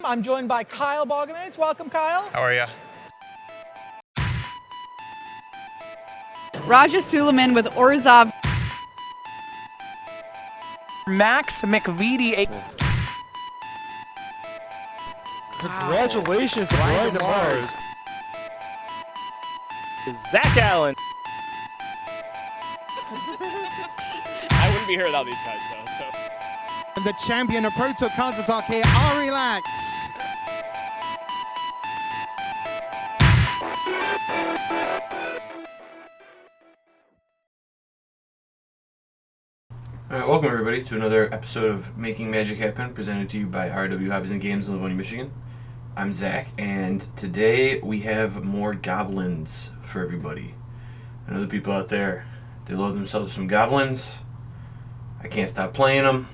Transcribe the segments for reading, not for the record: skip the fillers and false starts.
I'm joined by Kyle Balgames. Welcome, Kyle. How are you? Raja Suleiman with Orzhov. Max McVitie. Congratulations, Brian to Mars. Zach Allen. I wouldn't be here without these guys, though. So. And the champion of Proto Counter-Attack here, Arilax. Alright, welcome everybody to another episode of Making Magic Happen, presented to you by RW Hobbies and Games in Livonia, Michigan. I'm Zach, and today we have more Goblins for everybody. I know the people out there, they love themselves some Goblins. I can't stop playing them.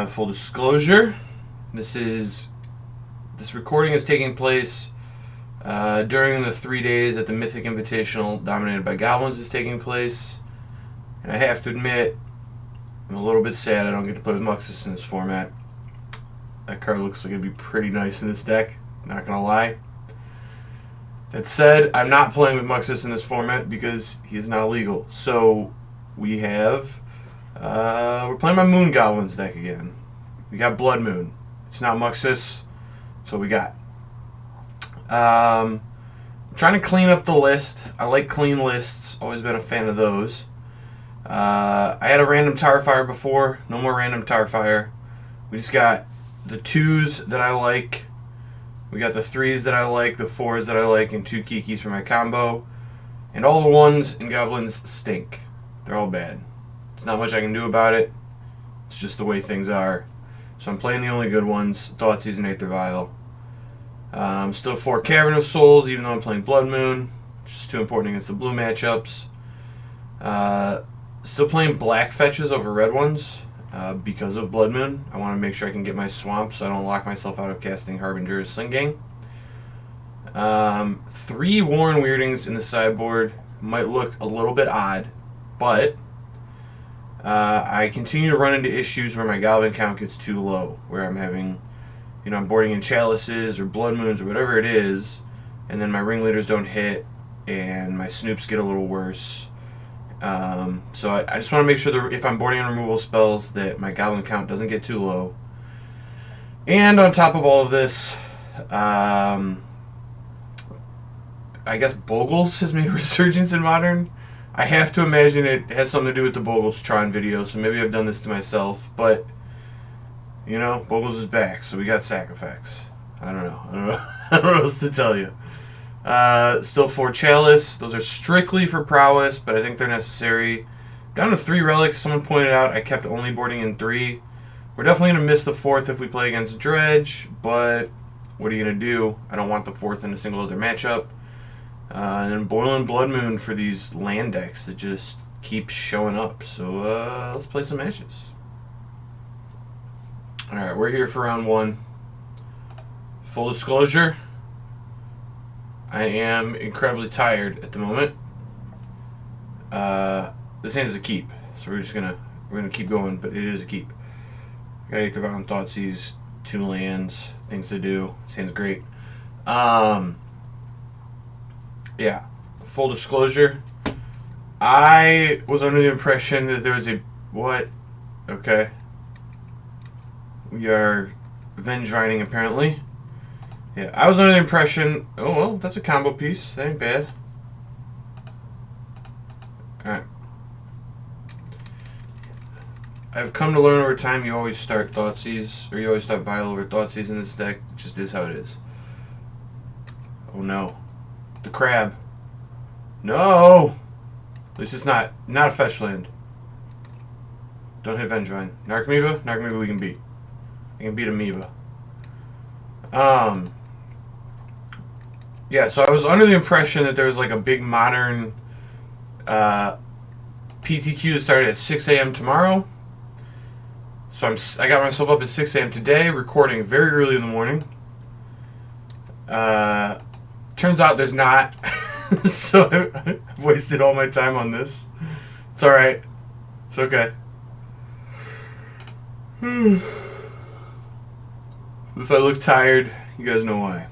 Full disclosure, this recording is taking place during the 3 days that the Mythic Invitational dominated by Goblins is taking place. And I have to admit, I'm a little bit sad I don't get to play with Muxus in this format. That card looks like it'd be pretty nice in this deck, not gonna lie. That said, I'm not playing with Muxus in this format because he is not illegal. So we have, we're playing my Moon Goblins deck again. We got Blood Moon. It's not Muxus, that's what we got. I'm trying to clean up the list. I like clean lists, always been a fan of those. I had a random Tower Fire before, no more random Tower Fire. We just got the 2s that I like, we got the 3s that I like, the 4s that I like, and 2 Kikis for my combo. And all the 1s in Goblins stink. They're all bad. There's not much I can do about it. It's just the way things are. So I'm playing the only good ones, Thoughtseize and Aether Vial. Still 4 Cavern of Souls, even though I'm playing Blood Moon, which is too important against the blue matchups. Still playing black fetches over red ones because of Blood Moon. I want to make sure I can get my swamp so I don't lock myself out of casting Harbinger or Sling Gang. 3 Warren Weirdings in the sideboard might look a little bit odd, but I continue to run into issues where my Goblin count gets too low, where I'm having, I'm boarding in Chalices or Blood Moons or whatever it is, and then my Ringleaders don't hit, and my Snoops get a little worse. So I just want to make sure that if I'm boarding on removal spells that my Goblin count doesn't get too low. And on top of all of this, I guess Bogles has made a resurgence in Modern. I have to imagine it has something to do with the Bogles Tron video, so maybe I've done this to myself, but Bogles is back, so we got sack effects. I don't know. I don't know what else to tell you. Still 4 Chalice. Those are strictly for prowess, but I think they're necessary. Down to 3 Relics. Someone pointed out I kept only boarding in 3. We're definitely going to miss the 4th if we play against Dredge, but what are you going to do? I don't want the 4th in a single other matchup. And then Boiling Blood Moon for these land decks that just keep showing up. So let's play some matches. Alright, we're here for round 1. Full disclosure, I am incredibly tired at the moment. This hand is a keep, so we're gonna keep going, but it is a keep. I got Aether Vial and Thoughtseize, 2 lands, things to do. This hand's great. Yeah, full disclosure, I was under the impression that there was a what? Okay, we are Vengevine apparently. Yeah, I was under the impression, oh well, that's a combo piece, that ain't bad. Alright. I've come to learn over time you always start Thoughtseize, or you always start Vial over Thoughtseize in this deck. It just is how it is. Oh no. The crab. No! At least it's not a fetch land. Don't hit Vengevine. Narcomoeba? Narcomoeba we can beat. We can beat Amoeba. Yeah, so I was under the impression that there was like a big Modern PTQ that started at 6 a.m. tomorrow. So I got myself up at 6 a.m. today, recording very early in the morning. Turns out there's not. So I've wasted all my time on this. It's alright. It's okay. If I look tired, you guys know why.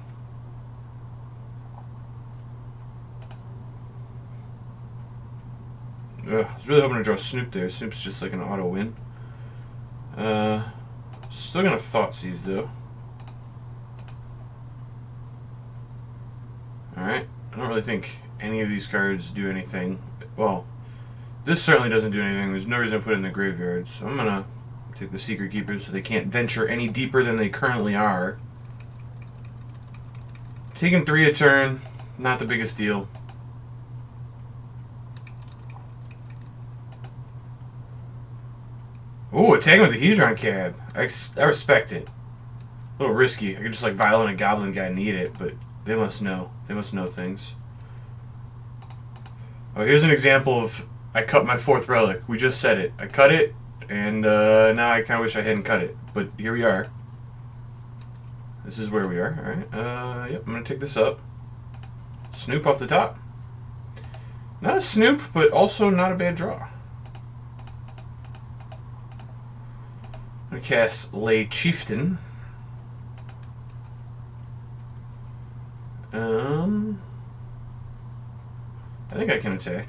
Ugh, I was really hoping to draw Snoop there. Snoop's just like an auto win. Still gonna Thoughtseize though. Alright, I don't really think any of these cards do anything. Well, this certainly doesn't do anything. There's no reason to put it in the graveyard, so I'm gonna take the Secret Keepers so they can't venture any deeper than they currently are. Taking 3 a turn, not the biggest deal. Ooh, attacking with the Hedron Cab. I respect it. A little risky. I could just like Vial and a Goblin guy and eat it, but they must know. They must know things. Oh, here's an example of I cut my 4th relic. We just said it. I cut it, and now I kind of wish I hadn't cut it. But here we are. This is where we are. Alright. Yep, I'm going to take this up. Snoop off the top. Not a Snoop, but also not a bad draw. I'm going to cast Lay Chieftain. I think I can attack.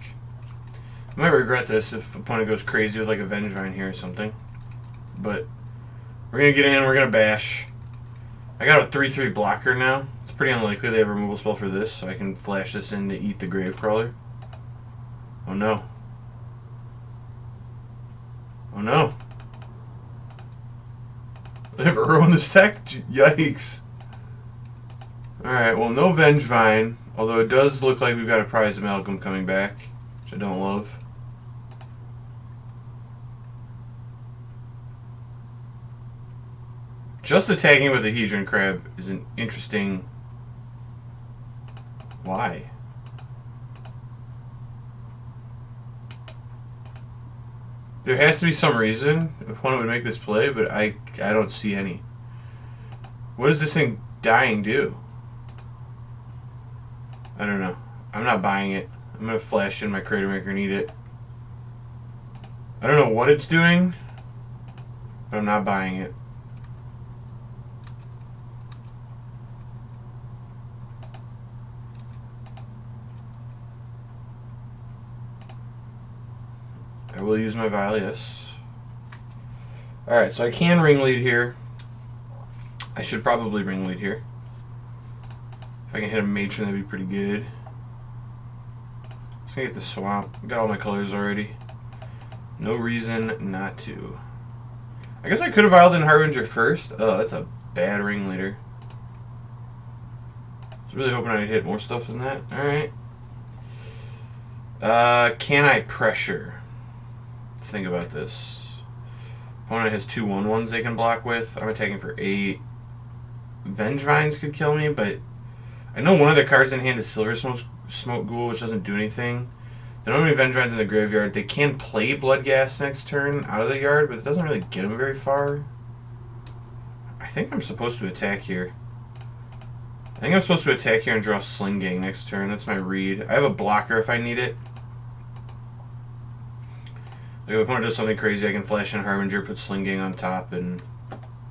I might regret this if opponent goes crazy with like a Vengevine here or something. But we're going to get in, we're going to bash. I got a 3/3 blocker now. It's pretty unlikely they have a removal spell for this, so I can flash this in to eat the Gravecrawler. Oh no. Oh no. I have Uro in this deck? Yikes. Alright, well, no Vengevine, although it does look like we've got a Prize Amalgam coming back, which I don't love. Just attacking with the Hedron Crab is an interesting... Why? There has to be some reason opponent would make this play, but I don't see any. What does this thing dying do? I don't know. I'm not buying it. I'm going to flash in my Crater Maker and eat it. I don't know what it's doing, but I'm not buying it. I will use my Vial, yes. Alright, so I can ring lead here. I should probably ring lead here. If I can hit a Matron, that'd be pretty good. Just gonna get the Swamp. Got all my colors already. No reason not to. I guess I could have Vialed in Harbinger first. Oh, that's a bad ring leader. I was really hoping I'd hit more stuff than that. Alright. Can I pressure? Let's think about this. Opponent has 2 1/1s they can block with. I'm attacking for 8. Vengevines could kill me, but I know one of their cards in hand is Silver Smoke Ghoul, which doesn't do anything. There don't have any Vengevines in the graveyard. They can play Bloodghast next turn out of the yard, but it doesn't really get them very far. I think I'm supposed to attack here. I think I'm supposed to attack here and draw Sling Gang next turn. That's my read. I have a blocker if I need it. Like if opponent does something crazy, I can flash in Harbinger, put Sling Gang on top, and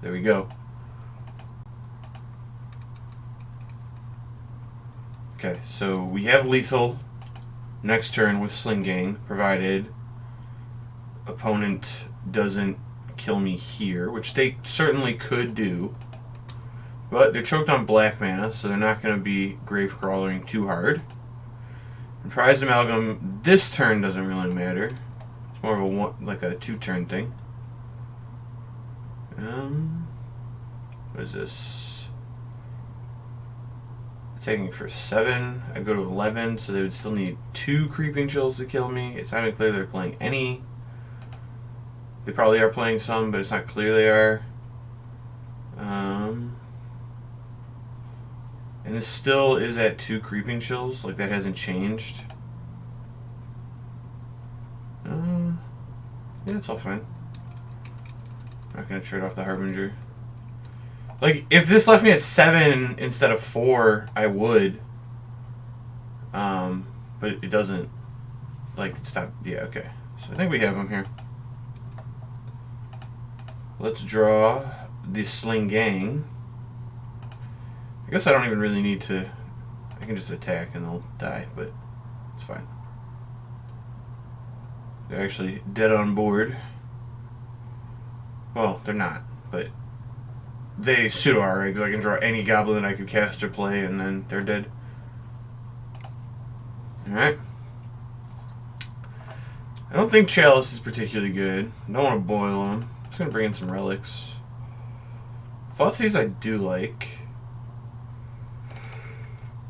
there we go. Okay, so we have lethal next turn with Sling Gang, provided opponent doesn't kill me here, which they certainly could do. But they're choked on black mana, so they're not going to be Gravecrawling too hard. And Prized Amalgam this turn doesn't really matter. It's more of a like a 2-turn thing. What is this? Taking for 7. I'd go to 11, so they would still need 2 Creeping Chills to kill me. It's not even clear they're playing any. They probably are playing some, but it's not clear they are. And this still is at 2 Creeping Chills, like that hasn't changed. Yeah, it's all fine. Not gonna trade off the Harbinger. Like, if this left me at 7 instead of 4, I would. But it doesn't. Like, stop. Yeah, okay. So I think we have them here. Let's draw the Sling Gang. I guess I don't even really need to... I can just attack and they'll die, but it's fine. They're actually dead on board. Well, they're not, but they pseudo are, because I can draw any goblin I could cast or play, and then they're dead. Alright. I don't think Chalice is particularly good. I don't want to boil them. I'm just going to bring in some relics. Thoughtseize I do like.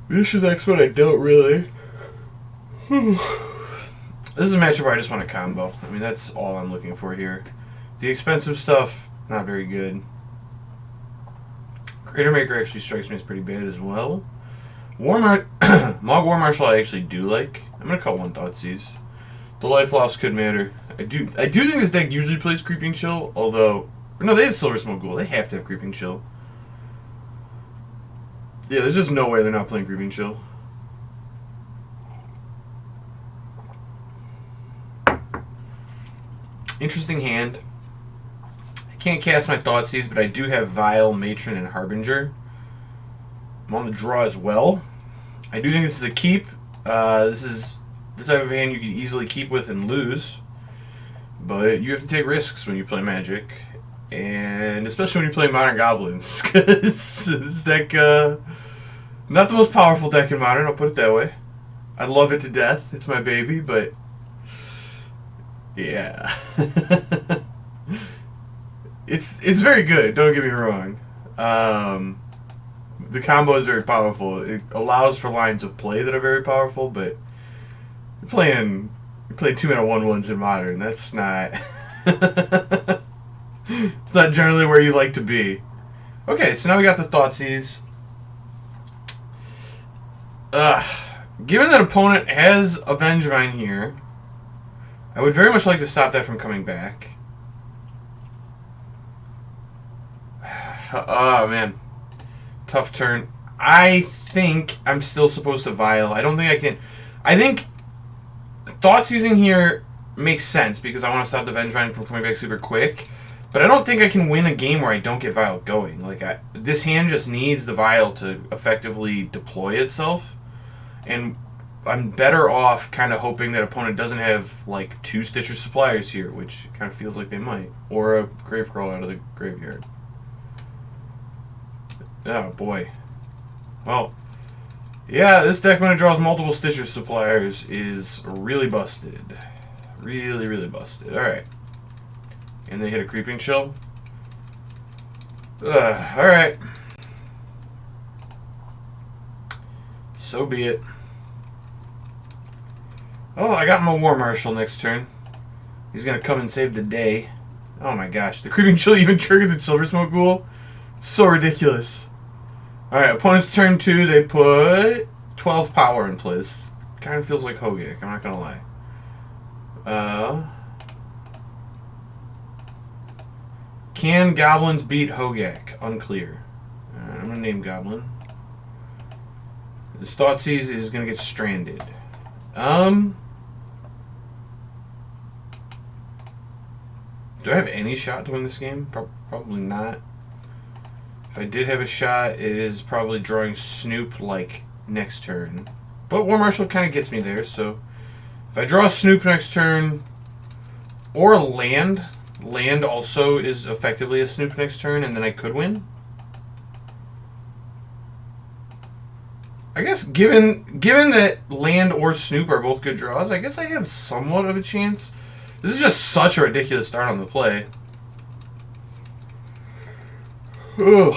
Vicious Expert I don't really. This is a matchup where I just want a combo. I mean, that's all I'm looking for here. The expensive stuff, not very good. Crater Maker actually strikes me as pretty bad as well. Mog War Marshal I actually do like. I'm going to cut one Thoughtseize. The life loss could matter. I do think this deck usually plays Creeping Chill, although... No, they have Silver Smoke Ghoul. They have to have Creeping Chill. Yeah, there's just no way they're not playing Creeping Chill. Interesting hand. I can't cast my Thoughtseize, but I do have Vial, Matron, and Harbinger. I'm on the draw as well. I do think this is a keep. This is the type of hand you could easily keep with and lose. But you have to take risks when you play Magic. And especially when you play Modern Goblins. Because this deck, not the most powerful deck in Modern, I'll put it that way. I love it to death. It's my baby, but... yeah. It's very good, don't get me wrong. The combo is very powerful. It allows for lines of play that are very powerful, but you play 2-mana 1/1s in Modern. That's not it's not generally where you like to be. Okay, so now we got the Thoughtseize. Given that opponent has a Vengevine here, I would very much like to stop that from coming back. Oh, man. Tough turn. I think I'm still supposed to Vial. I don't think I can... I think Thoughtseizing here makes sense because I want to stop the Vengevine from coming back super quick. But I don't think I can win a game where I don't get Vial going. Like, this hand just needs the Vial to effectively deploy itself. And I'm better off kind of hoping that opponent doesn't have, like, 2 Stitcher Suppliers here, which kind of feels like they might. Or a Gravecrawl out of the graveyard. Oh, boy. Well, yeah, this deck when it draws multiple Stitcher Suppliers is really busted. Really, really busted. Alright. And they hit a Creeping Chill. Alright. So be it. Oh, I got my War Marshal next turn. He's going to come and save the day. Oh my gosh. The Creeping Chill even triggered the Silver Smoke Ghoul? So ridiculous. Alright, opponent's turn 2, they put 12 power in play. This kind of feels like Hogak, I'm not going to lie. Can Goblins beat Hogak? Unclear. I'm going to name Goblin. This Thoughtseize is going to get stranded. Do I have any shot to win this game? Probably not. If I did have a shot, it is probably drawing Snoop like next turn. But War Marshal kind of gets me there, so if I draw Snoop next turn, or land also is effectively a Snoop next turn, and then I could win. I guess given that land or Snoop are both good draws, I guess I have somewhat of a chance. This is just such a ridiculous start on the play. Ugh.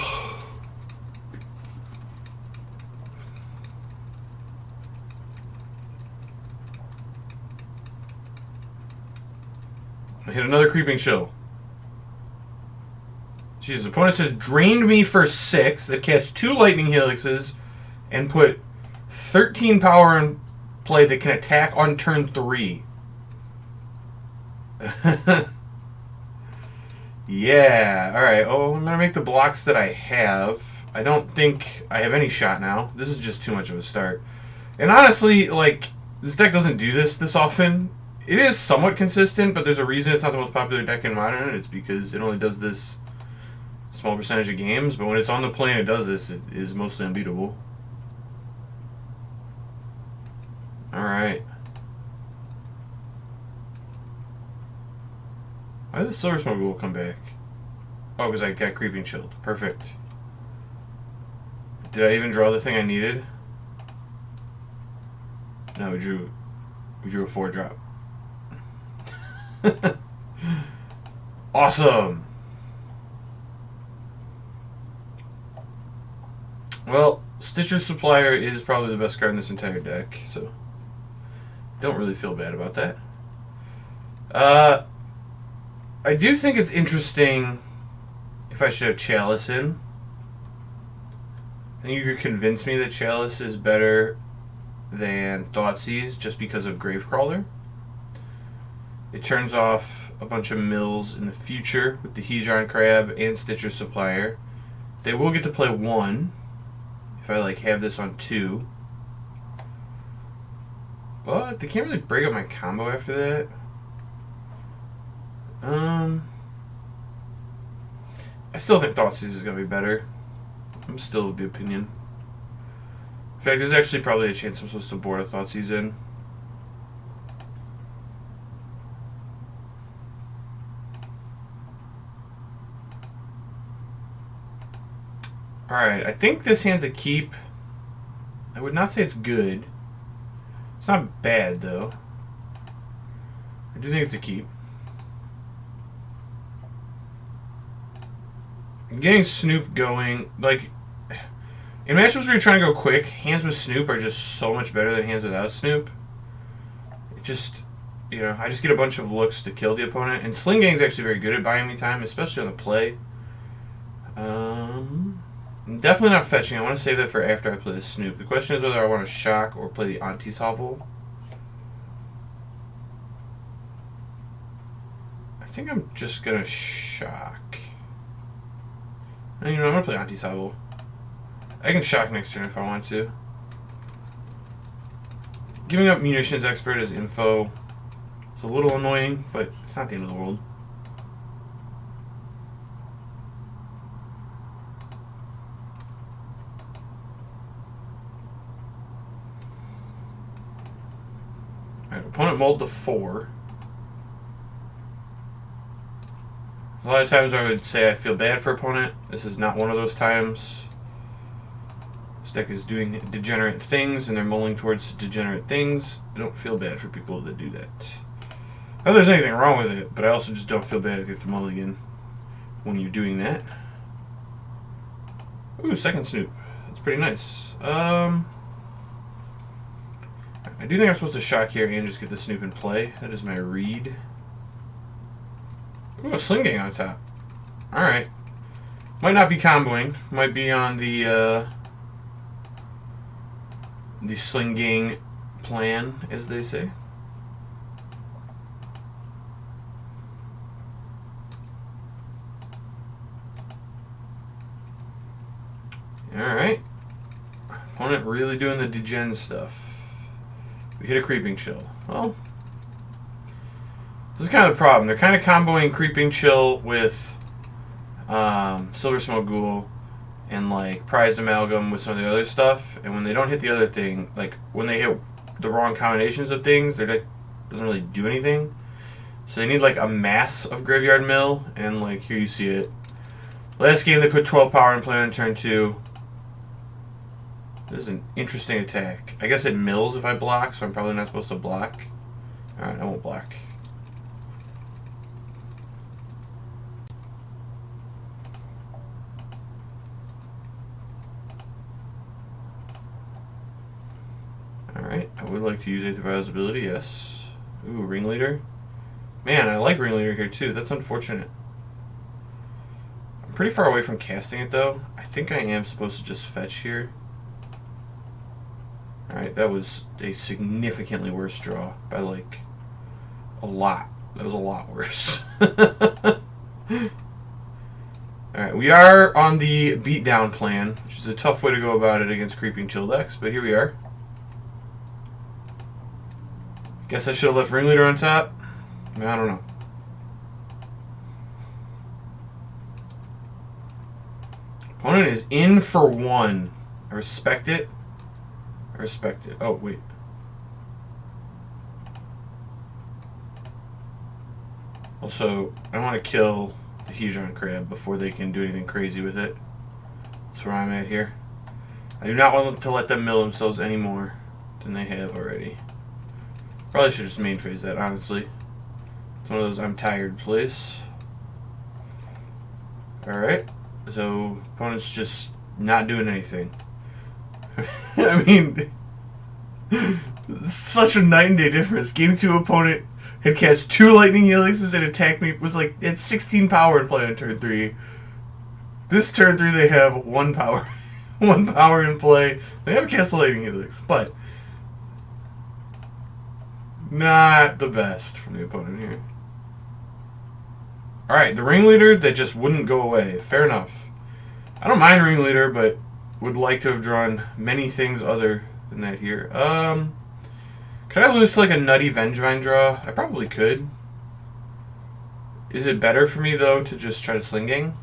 I hit another Creeping Chill. Jesus, opponent has drained me for 6. They've cast 2 Lightning Helixes and put 13 power in play that can attack on turn 3. Yeah, alright. Oh, I'm going to make the blocks that I have. I don't think I have any shot now. This is just too much of a start. And honestly, like, this deck doesn't do this often. It is somewhat consistent, but there's a reason it's not the most popular deck in Modern. It's because it only does this small percentage of games, but when it's on the plane it does this, it is mostly unbeatable. Alright. Why did the Silver Smoke Ghoul come back? Oh, because I got Creeping Chilled. Perfect. Did I even draw the thing I needed? No, we drew a 4-drop. Awesome! Well, Stitcher's Supplier is probably the best card in this entire deck, so don't really feel bad about that. I do think it's interesting if I should have Chalice in. I think you could convince me that Chalice is better than Thoughtseize just because of Gravecrawler. It turns off a bunch of mills in the future with the Hedron Crab and Stitcher's Supplier. They will get to play 1 if I like have this on 2. But they can't really break up my combo after that. I still think Thoughtseize is going to be better. I'm still of the opinion. In fact, there's actually probably a chance I'm supposed to board a Thoughtseize in. Alright, I think this hand's a keep. I would not say it's good. It's not bad, though. I do think it's a keep. Getting Snoop going, like, in matchups where you're trying to go quick, hands with Snoop are just so much better than hands without Snoop. It just, you know, I just get a bunch of looks to kill the opponent. And Sling Gang's actually very good at buying me time, especially on the play. I'm definitely not fetching. I want to save that for after I play the Snoop. The question is whether I want to shock or play the Anti-Salvo. I think I'm just going to shock. You know, I'm going to play Anti-Salvo. I can shock next turn if I want to. Giving up Munitions Expert as info. It's a little annoying, but it's not the end of the world. Alright, opponent mulled to 4. A lot of times I would say I feel bad for opponent. This is not one of those times. This deck is doing degenerate things, and they're mulling towards degenerate things. I don't feel bad for people that do that. Not that there's anything wrong with it, but I also just don't feel bad if you have to mulligan when you're doing that. Ooh, second Snoop. That's pretty nice. I do think I'm supposed to shock here and just get the Snoop in play. That is my read. Ooh, a Sling Gang on top. Alright. Might not be comboing. Might be on the Sling Gang plan, as they say. Alright. Opponent really doing the degen stuff. We hit a Creeping Chill. Well, this is kind of the problem. They're kind of comboing Creeping Chill with Silver Smoke Ghoul and like Prized Amalgam with some of the other stuff. And when they don't hit the other thing, like when they hit the wrong combinations of things, their deck doesn't really do anything. So they need like a mass of Graveyard Mill, and like here you see it. Last game they put 12 power in play on turn 2. This is an interesting attack. I guess it mills if I block, so I'm probably not supposed to block. Alright, I won't block. Alright, I would like to use Aether Vial's ability, yes. Ooh, Ringleader. Man, I like Ringleader here too. That's unfortunate. I'm pretty far away from casting it though. I think I am supposed to just fetch here. Alright, that was a significantly worse draw by like a lot. That was a lot worse. Alright, we are on the beatdown plan, which is a tough way to go about it against Creeping Chill decks, but here we are. Guess I should have left Ringleader on top? I don't know. Opponent is in for one. I respect it. I respect it. Oh, wait. Also, I want to kill the Hedron Crab before they can do anything crazy with it. That's where I'm at here. I do not want to let them mill themselves any more than they have already. Probably should just main phase that, honestly. It's one of those I'm tired plays. Alright. So, opponent's just not doing anything. I mean, such a night and day difference. Game 2 opponent had cast 2 lightning helixes and attacked me. Was like, at 16 power in play on turn 3. This turn 3 they have 1 power. 1 power in play. They have cast a lightning helix, but not the best from the opponent here. Alright, the ringleader that just wouldn't go away. Fair enough. I don't mind ringleader, but would like to have drawn many things other than that here. Could I lose to like a nutty Vengevine draw? I probably could. Is it better for me though to just try to Sling Gang?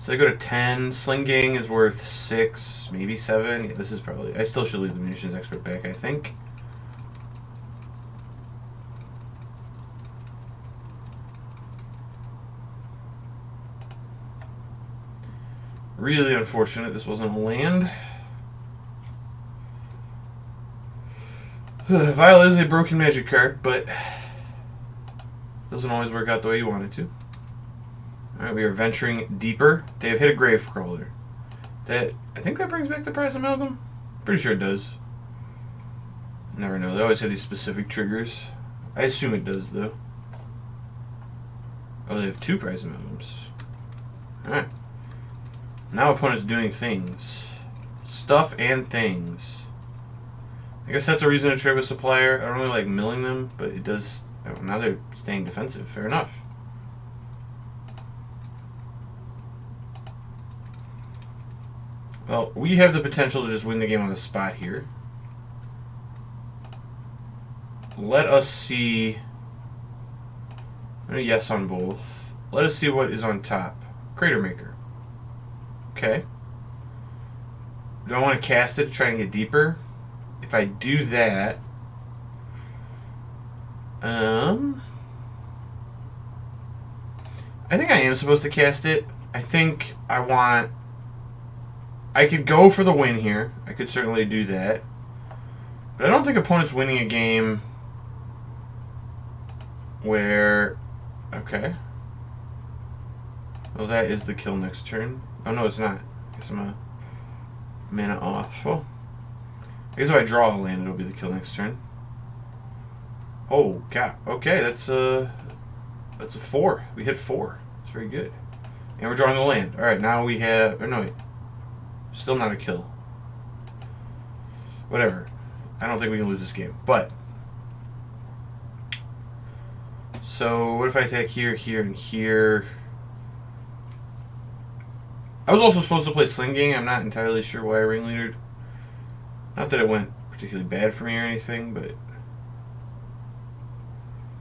So I go to 10. Sling Gang is worth 6, maybe 7. Yeah, this is probably... I still should leave the Munitions Expert back, I think. Really unfortunate this wasn't a land. Vial is a broken magic card, but doesn't always work out the way you want it to. Alright, we are venturing deeper. They have hit a Gravecrawler. I think that brings back the Prize Amalgam? Pretty sure it does. Never know. They always have these specific triggers. I assume it does, though. Oh, they have 2 Prize Amalgams. Alright. Now opponent's doing things. Stuff and things. I guess that's a reason to trade with Supplier. I don't really like milling them, but it does... Oh, now they're staying defensive. Fair enough. Well, we have the potential to just win the game on the spot here. Let us see... Yes on both. Let us see what is on top. Crater Maker. Okay. Do I want to cast it to try and get deeper? If I do that... I think I am supposed to cast it. I think I want... I could go for the win here. I could certainly do that. But I don't think opponent's winning a game where... Okay. Well, that is the kill next turn. Oh, no, it's not. I guess I'm a mana off. Well, I guess if I draw a land, it'll be the kill next turn. Oh, God. Okay, that's a 4. We hit 4. It's very good. And we're drawing the land. All right, now we have... Or no, wait. Still not a kill. Whatever. I don't think we can lose this game. But... So, what if I attack here, here, and here? I was also supposed to play Sling Gang. I'm not entirely sure why I ringleadered. Not that it went particularly bad for me or anything, but...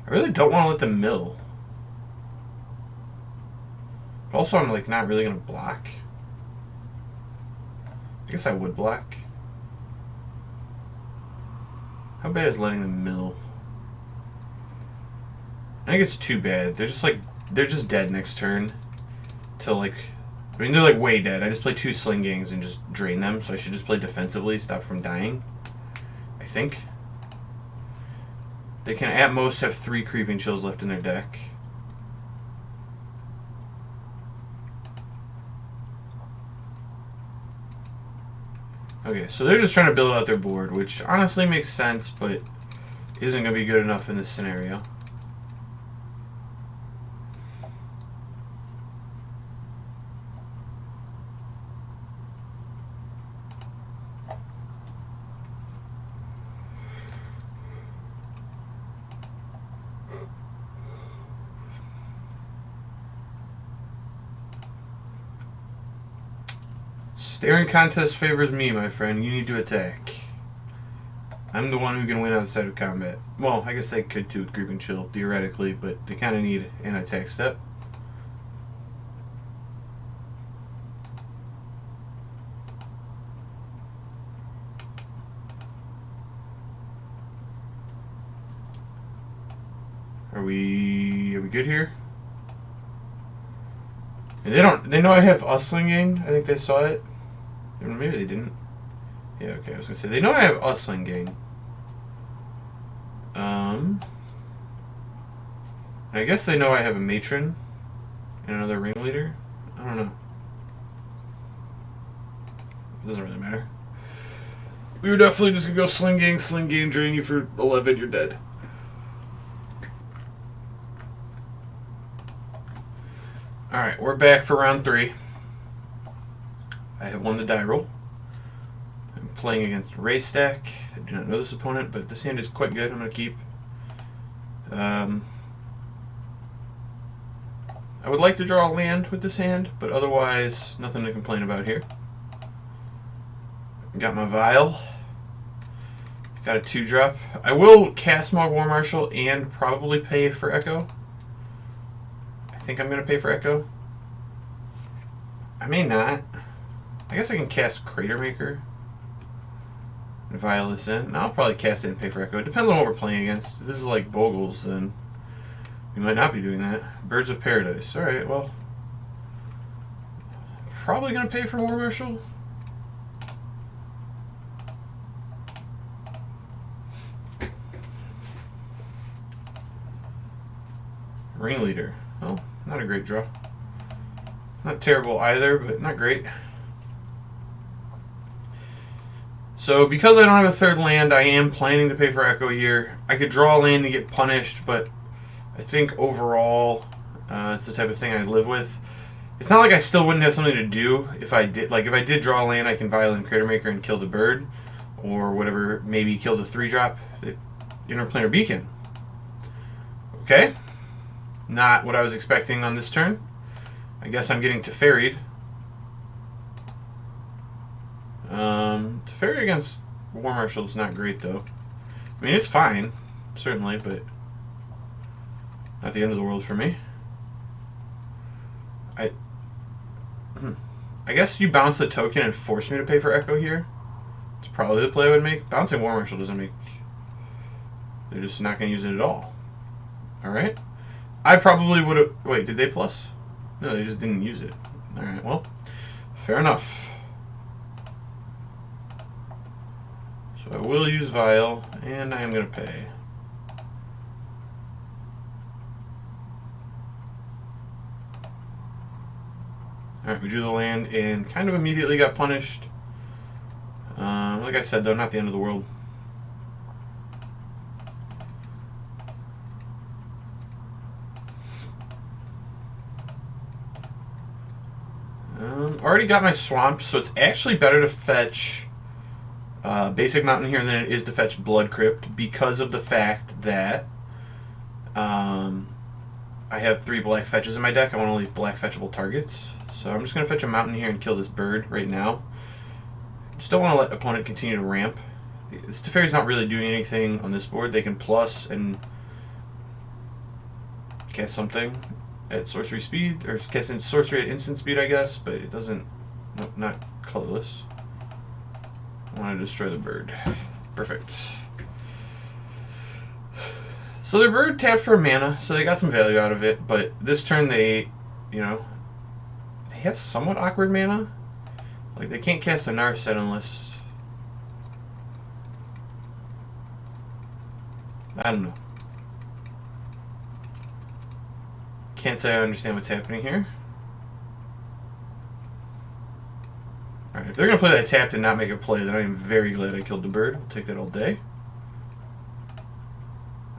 I really don't want to let them mill. But also, I'm like not really going to block. I guess I would block. How bad is letting them mill? I think it's too bad. They're just like... They're just dead next turn. Till like... I mean, they're like way dead. I just play 2 Sling Gangs and just drain them, so I should just play defensively, stop from dying. I think. They can at most have 3 Creeping Chills left in their deck. Okay, so they're just trying to build out their board, which honestly makes sense, but isn't going to be good enough in this scenario. Staring contest favors me, my friend. You need to attack. I'm the one who can win outside of combat. Well, I guess they could too with Creeping Chill, theoretically, but they kind of need an attack step. Are we good here? And they know I have Usling Gang. I think they saw it. Maybe they didn't. Yeah, okay, I was gonna say they know I have Usling Gang. I guess they know I have a matron and another ringleader. I don't know. It doesn't really matter. We were definitely just gonna go Sling Gang, drain you for 11, you're dead. Alright, we're back for round 3. I have won the die roll. I'm playing against Ray Stack. I do not know this opponent, but this hand is quite good. I'm going to keep. I would like to draw a land with this hand, but otherwise, nothing to complain about here. Got my Vial. Got a 2-drop. I will cast Mog War Marshal and probably pay for Echo. I think I'm going to pay for Echo. I may not. I guess I can cast Crater Maker and Vial this in. And I'll probably cast it and pay for Echo. It depends on what we're playing against. If this is like Bogles, then we might not be doing that. Birds of Paradise. Alright, well. Probably going to pay for War Marshal. Ringleader. Oh, not a great draw. Not terrible either, but not great. So because I don't have a 3rd land, I am planning to pay for Echo here. I could draw a land and get punished, but I think overall it's the type of thing I live with. It's not like I still wouldn't have something to do if I did. Like if I did draw a land, I can Violent Crater Maker and kill the bird, or whatever. Maybe kill the 3-drop, the Interplanar Beacon. Okay, not what I was expecting on this turn. I guess I'm getting Teferi'd. Teferi against War Marshal is not great, though. I mean, it's fine, certainly, but not the end of the world for me. I guess you bounce the token and force me to pay for Echo here. It's probably the play I would make. Bouncing War Marshal doesn't make... They're just not going to use it at all. Alright? I probably would have... Wait, did they plus? No, they just didn't use it. Alright, well, fair enough. So I will use Vial, and I am going to pay. Alright, we drew the land and kind of immediately got punished. Like I said, though, not the end of the world. Already got my Swamp, so it's actually better to fetch Basic Mountain here than it is to fetch Blood Crypt because of the fact that I have 3 black fetches in my deck. I want to leave black fetchable targets. So I'm just going to fetch a Mountain here and kill this bird right now. Just don't want to let the opponent continue to ramp. This Teferi's not really doing anything on this board. They can plus and cast something at sorcery speed, or cast sorcery at instant speed, I guess, but it doesn't, nope, not colorless. I want to destroy the bird. Perfect. So their bird tapped for mana, so they got some value out of it, but this turn they, you know, they have somewhat awkward mana. Like, they can't cast a Narset unless... I don't know. Can't say I understand what's happening here. Alright, if they're going to play that tapped and not make a play, then I am very glad I killed the bird. I'll take that all day.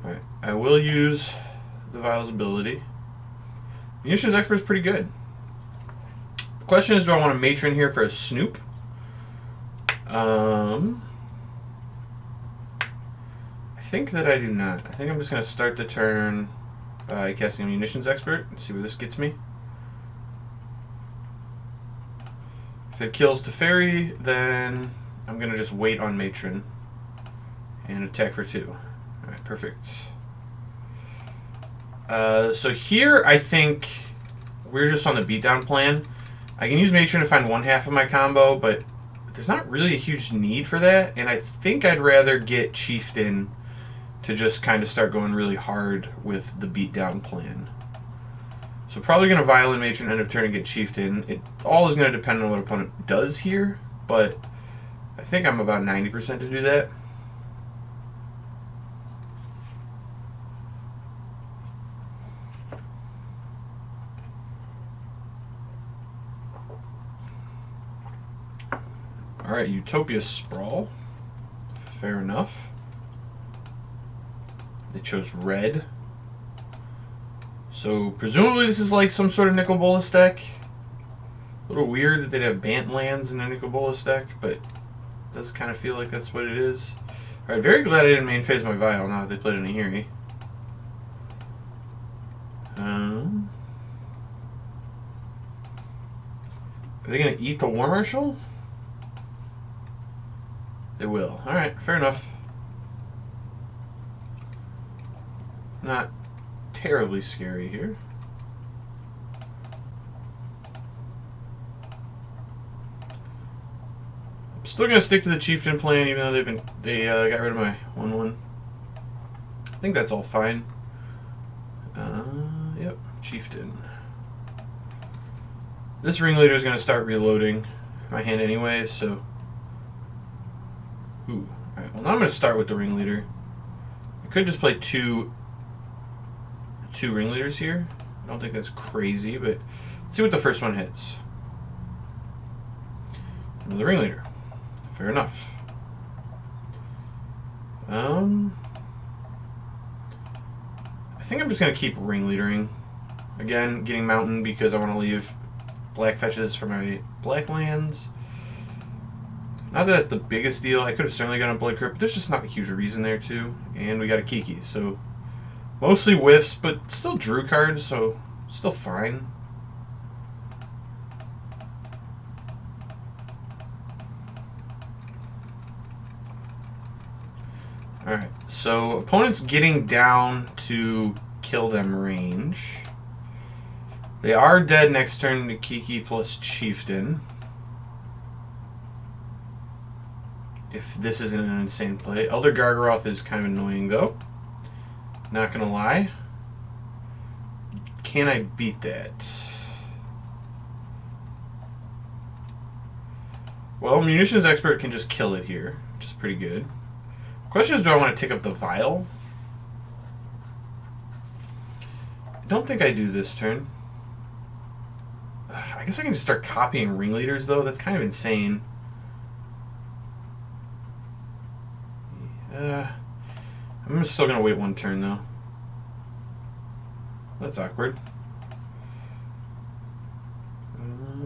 Alright, I will use the Vial's ability. Munitions Expert is pretty good. The question is, do I want a Matron here for a Snoop? I think that I do not. I think I'm just going to start the turn by casting a Munitions Expert and see where this gets me. If it kills Teferi, then I'm going to just wait on Matron and attack for 2. Alright, perfect. So here I think we're just on the beatdown plan. I can use Matron to find 1/2 of my combo, but there's not really a huge need for that, and I think I'd rather get Chieftain to just kind of start going really hard with the beatdown plan. So probably going to Vial and Matron end of turn and get Chieftain. It all is going to depend on what opponent does here, but I think I'm about 90% to do that. Alright, Utopia Sprawl. Fair enough. They chose red. So presumably this is like some sort of Nicol Bolas deck. A little weird that they'd have Bant lands in a Nicol Bolas deck, but it does kind of feel like that's what it is. Alright, very glad I didn't main phase my Vial now that they played in a Hiri. Are they going to eat the War Marshal? They will. Alright, fair enough. Not terribly scary here. I'm still gonna stick to the Chieftain plan, even though they got rid of my 1/1. I think that's all fine. Yep, Chieftain. This ringleader is gonna start reloading my hand anyway, so. Ooh. Alright, well now I'm gonna start with the ringleader. I could just play two ringleaders here. I don't think that's crazy, but let's see what the first one hits. Another ringleader. Fair enough. I think I'm just going to keep ringleadering. Again, getting mountain because I want to leave black fetches for my black lands. Not that that's the biggest deal. I could have certainly gone a Blood Crypt, but there's just not a huge reason there too. And we got a Kiki, so mostly whiffs, but still drew cards, so still fine. Alright, so opponent's getting down to kill them range. They are dead next turn to Kiki plus Chieftain. If this isn't an insane play. Elder Gargaroth is kind of annoying though. Not gonna lie. Can I beat that? Well, Munitions Expert can just kill it here, which is pretty good. Question is, do I want to tick up the Vial? I don't think I do this turn. I guess I can just start copying ringleaders though. That's kind of insane. I'm still going to wait one turn, though. That's awkward.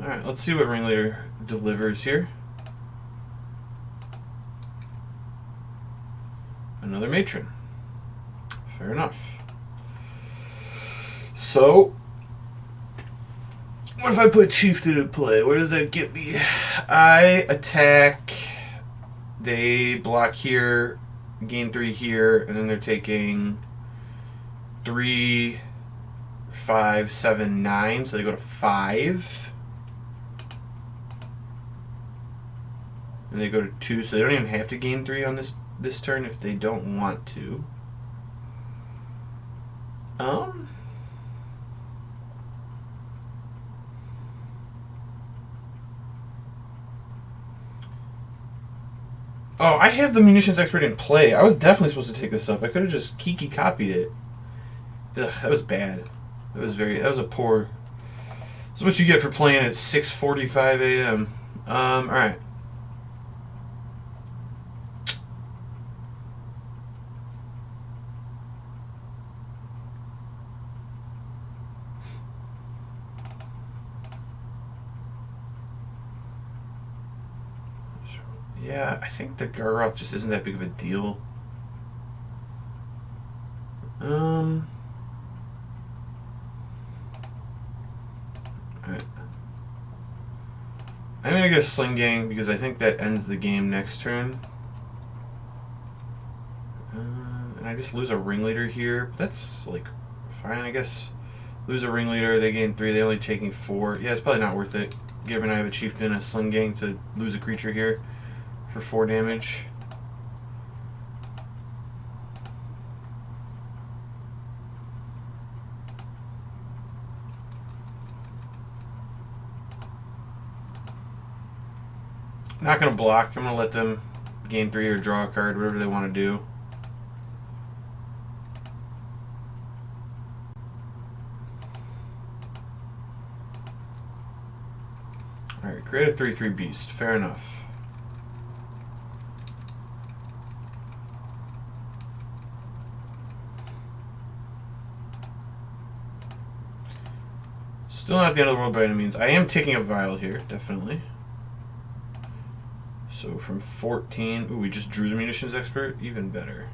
Alright, let's see what ringleader delivers here. Another matron. Fair enough. So, what if I put Chieftain in play? Where does that get me? I attack. They block here. Gain 3 here, and then they're taking 3, 5, 7, 9, so they go to 5. And they go to 2, so they don't even have to gain 3 on this turn if they don't want to. Oh, I have the Munitions Expert in play. I was definitely supposed to take this up. I could have just Kiki copied it. Ugh, that was bad. That was a poor. This is what you get for playing at 6:45 a.m. Alright. Yeah, I think the Gargaroth just isn't that big of a deal. Alright. I'm gonna get a Sling Gang because I think that ends the game next turn. And I just lose a ringleader here. But that's like fine, I guess. Lose a ringleader, they gain 3, they only taking 4. Yeah, it's probably not worth it, given I have a Chieftain and a Sling Gang to lose a creature here for 4 damage. Not going to block. I'm going to let them gain 3 or draw a card, whatever they want to do. Alright, create a 3/3 beast. Fair enough. Still not the end of the world by any means. I am taking up Vial here, definitely. So from 14... Ooh, we just drew the Munitions Expert. Even better.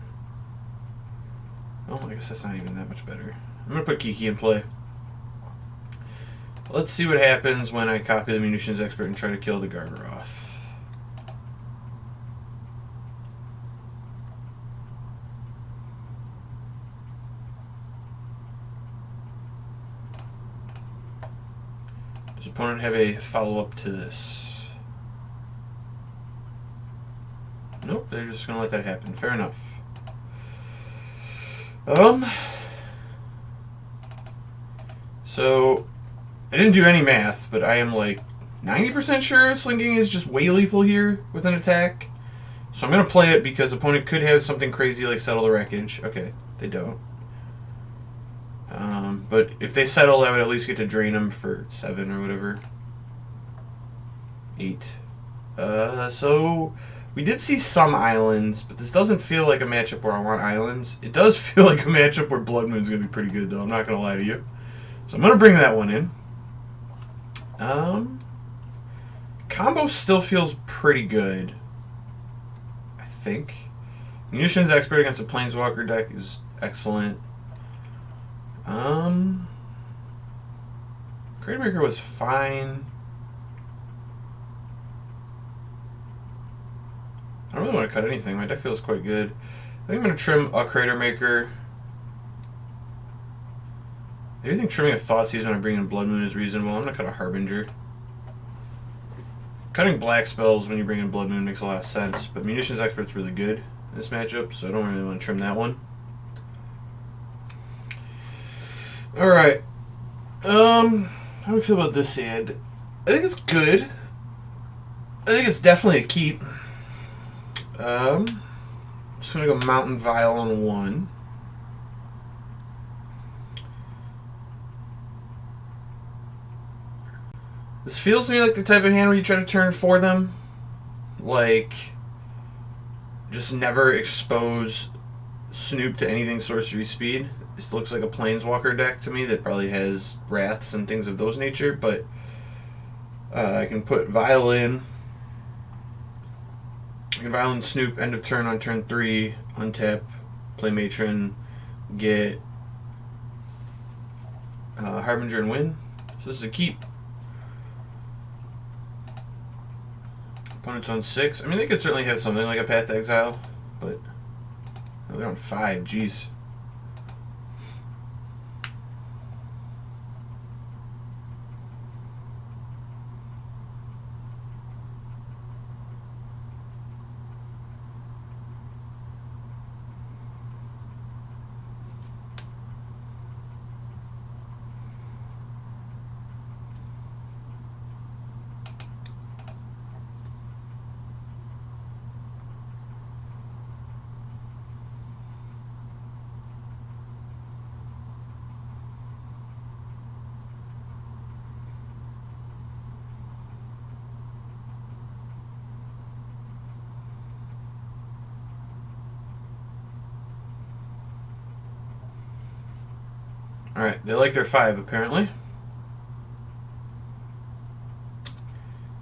Oh, I guess that's not even that much better. I'm going to put Kiki in play. Let's see what happens when I copy the Munitions Expert and try to kill the Gargaroth. Does opponent have a follow-up to this? Nope, they're just going to let that happen. Fair enough. So, I didn't do any math, but I am like 90% sure Slinking is just way lethal here with an attack. So I'm going to play it because opponent could have something crazy like Settle the Wreckage. Okay, they don't. But if they settle, I would at least get to drain them for 7 or whatever. 8. So we did see some islands, but this doesn't feel like a matchup where I want islands. It does feel like a matchup where Blood Moon's going to be pretty good, though. I'm not going to lie to you. So I'm going to bring that one in. Combo still feels pretty good, I think. Munitions Expert against a Planeswalker deck is excellent. Grademaker was fine. I don't really want to cut anything. My deck feels quite good. I think I'm going to trim a Cratermaker. I do think trimming a Thoughtseize when I bring in Blood Moon is reasonable. I'm going to cut a Harbinger. Cutting black spells when you bring in Blood Moon makes a lot of sense, but Munitions Expert's really good in this matchup, so I don't really want to trim that one. Alright. How do we feel about this hand? I think it's good. I think it's definitely a keep. I'm just going to go Mountain Vial on 1. This feels to me like the type of hand where you try to turn for them. Like, just never expose Snoop to anything sorcery speed. This looks like a Planeswalker deck to me that probably has Wraths and things of those nature, but I can put Vial in. I can Vial in Snoop, end of turn on turn 3, untap, play Matron, get Harbinger and win. So this is a keep. Opponent's on 6. I mean, they could certainly have something like a Path to Exile, but they're on 5. Jeez. Alright, they like their 5 apparently.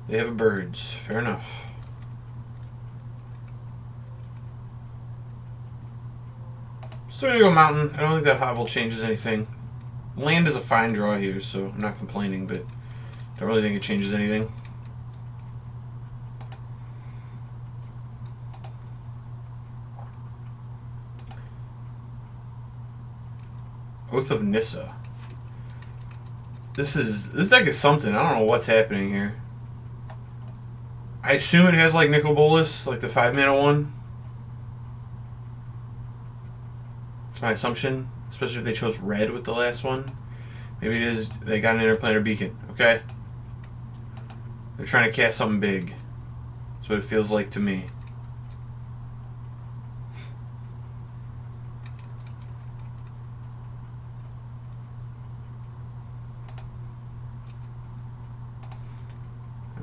They have a birds. Fair enough. Still gonna go mountain. I don't think that hovel changes anything. Land is a fine draw here, so I'm not complaining, but don't really think it changes anything. Oath of Nissa. This deck is something. I don't know what's happening here. I assume it has like Nicol Bolas, like the 5-mana one. That's my assumption, especially if they chose red with the last one. Maybe it is they got an Interplanar Beacon. Okay. They're trying to cast something big. That's what it feels like to me.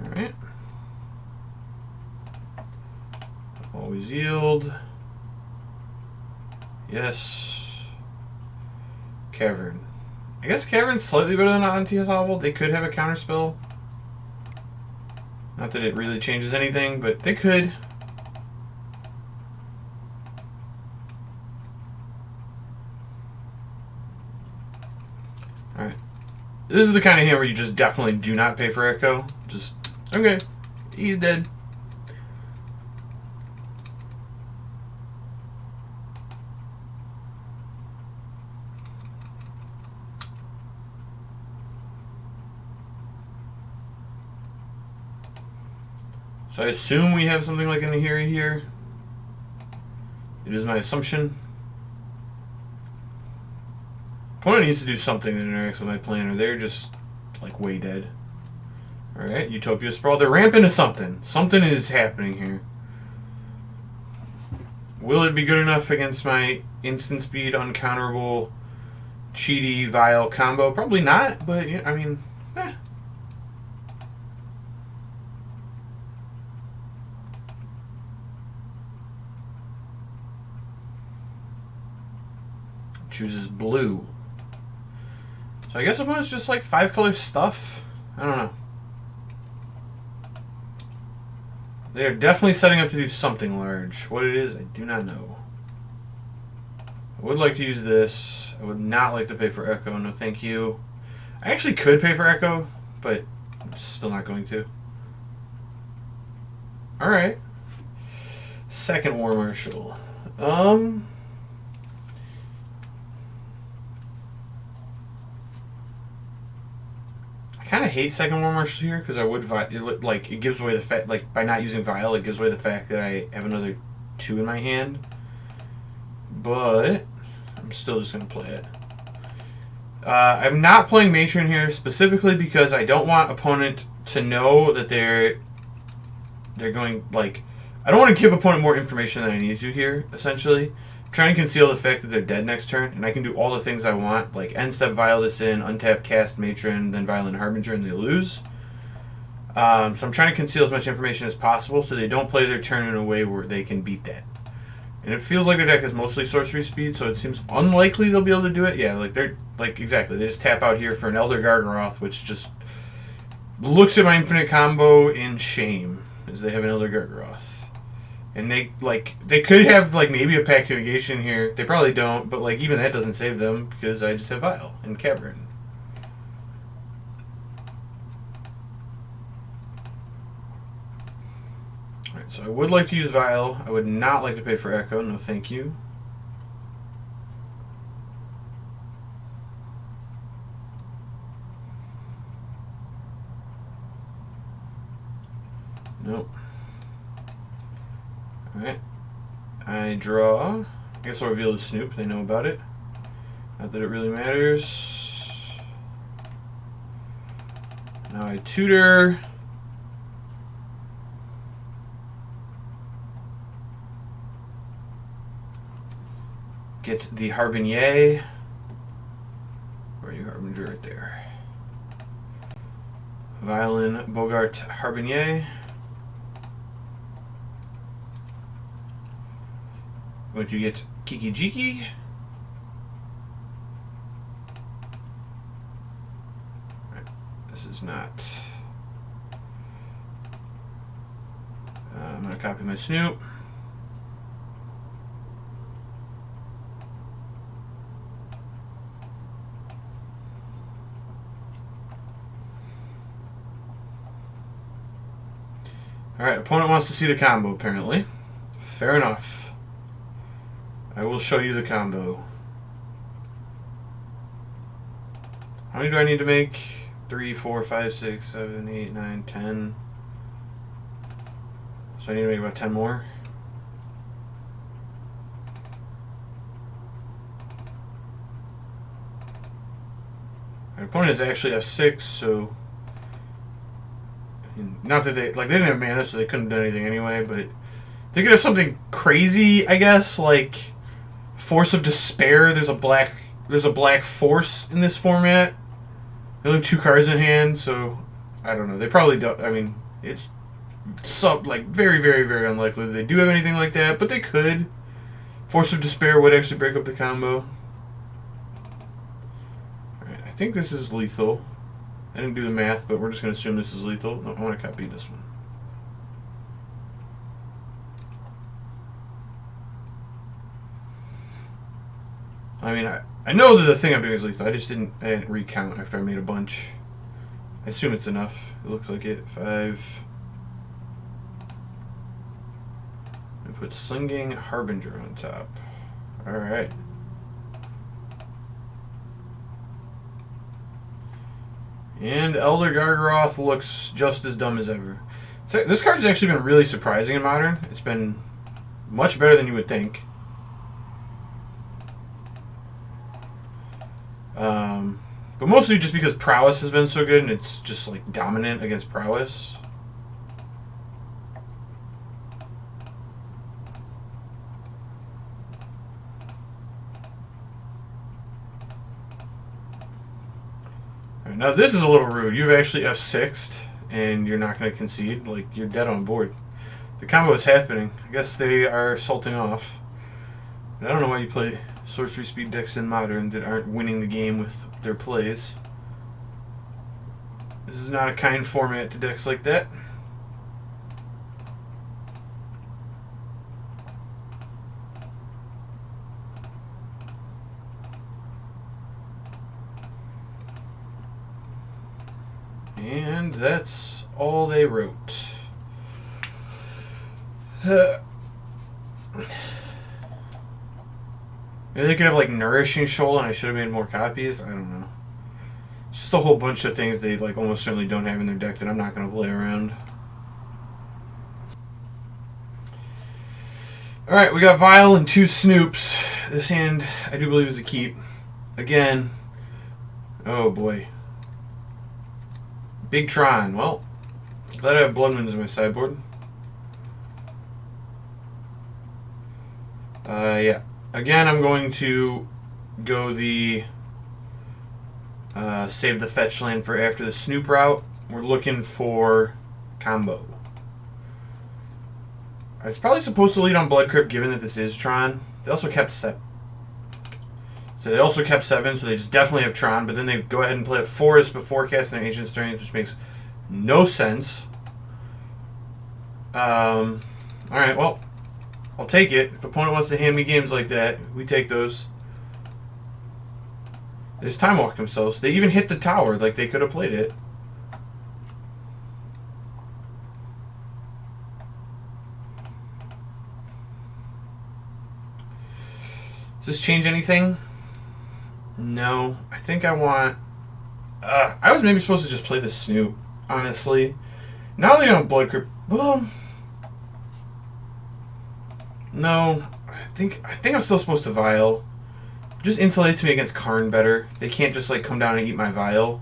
Alright. Always yield. Yes. Cavern. I guess Cavern's slightly better than Anti-Hovel. They could have a counterspell. Not that it really changes anything, but they could. Alright. This is the kind of hand where you just definitely do not pay for Echo. Just, okay, he's dead. So I assume we have something like an Ahiri here. It is my assumption. Opponent needs to do something that interacts with my plan, or they're just like way dead. Alright, Utopia Sprawl. They're ramping to something. Something is happening here. Will it be good enough against my instant speed, uncounterable, cheaty, Vial combo? Probably not, but I mean, eh. Chooses blue. So I guess opponent's just like 5-color stuff. I don't know. They are definitely setting up to do something large. What it is, I do not know. I would like to use this. I would not like to pay for Echo. No, thank you. I actually could pay for Echo, but I'm still not going to. Alright. Second War Marshal. I kind of hate second War Marshal here because I would it gives away the fact, like, by not using Vial, it gives away the fact that I have another 2 in my hand. But I'm still just gonna play it. I'm not playing Matron here specifically because I don't want opponent to know that they're going, like, I don't want to give opponent more information than I need to here. Essentially, I'm trying to conceal the fact that they're dead next turn, and I can do all the things I want, like end step Vial this in, untap cast Matron, then Violent Harbinger, and they lose. So I'm trying to conceal as much information as possible so they don't play their turn in a way where they can beat that. And it feels like their deck is mostly sorcery speed, so it seems unlikely they'll be able to do it. Yeah, like they're exactly. They just tap out here for an Elder Gargaroth, which just looks at my infinite combo in shame, as they have an Elder Gargaroth. And they could have maybe a Pact of Negation here. They probably don't, but even that doesn't save them because I just have Vial and Cavern. Alright, so I would like to use Vial. I would not like to pay for Echo. No, thank you. Nope. Alright. I draw. I guess I'll reveal the Snoop. They know about it. Not that it really matters. Now I tutor. Get the Harbinger. Where are you, Harbinger? Right there. Violin, Bogart, Harbinger. Would you get Kiki Jiki? Right. This is not. I'm going to copy my Snoop. Alright, opponent wants to see the combo, apparently. Fair enough. I will show you the combo. How many do I need to make? 3, 4, 5, 6, 7, 8, 9, 10. So I need to make about 10 more. My opponent is actually F6, so Not that they didn't have mana, so they couldn't do anything anyway. But they could have something crazy, I guess, like Force of Despair. There's a black force in this format. They only have 2 cards in hand, so I don't know. They probably don't. I mean, it's very, very, very unlikely that they do have anything like that, but they could. Force of Despair would actually break up the combo. Alright, I think this is lethal. I didn't do the math, but we're just going to assume this is lethal. No, I want to copy this one. I mean, I know that the thing I'm doing is lethal. I didn't recount after I made a bunch. I assume it's enough. It looks like it. 5. I put Slinging Harbinger on top. Alright. And Elder Gargaroth looks just as dumb as ever. So this card's actually been really surprising in Modern. It's been much better than you would think. But mostly just because Prowess has been so good and it's just like dominant against Prowess. Alright, now this is a little rude. You've actually F6'd and you're not going to concede. Like, you're dead on board. The combo is happening. I guess they are salting off. But I don't know why you play Sorcery Speed decks in Modern that aren't winning the game with their plays. This is not a kind format to decks like that. And that's all they wrote. Maybe they could have like Nourishing Shoal and I should have made more copies. I don't know. It's just a whole bunch of things they like almost certainly don't have in their deck that I'm not going to play around. Alright, we got Vial and 2 Snoops. This hand I do believe is a keep. Again. Oh boy. Big Tron. Well, glad I have Bloodwinds in my sideboard. Yeah. Again, I'm going to go the save the fetch land for after the Snoop route. We're looking for combo. I was probably supposed to lead on Blood Crypt given that this is Tron. They also kept 7. So they also kept 7, so they just definitely have Tron, but then they go ahead and play a Forest before casting their Ancient Strength, which makes no sense. Alright, well, I'll take it. If opponent wants to hand me games like that, we take those. They just time walk themselves. They even hit the tower, like they could have played it. Does this change anything? No. I think I want... I was maybe supposed to just play the Snoop, honestly. Now they don't Blood Crypt... Well... No. I think I'm still supposed to Vial. Just insulates me against Karn better. They can't just like come down and eat my Vial.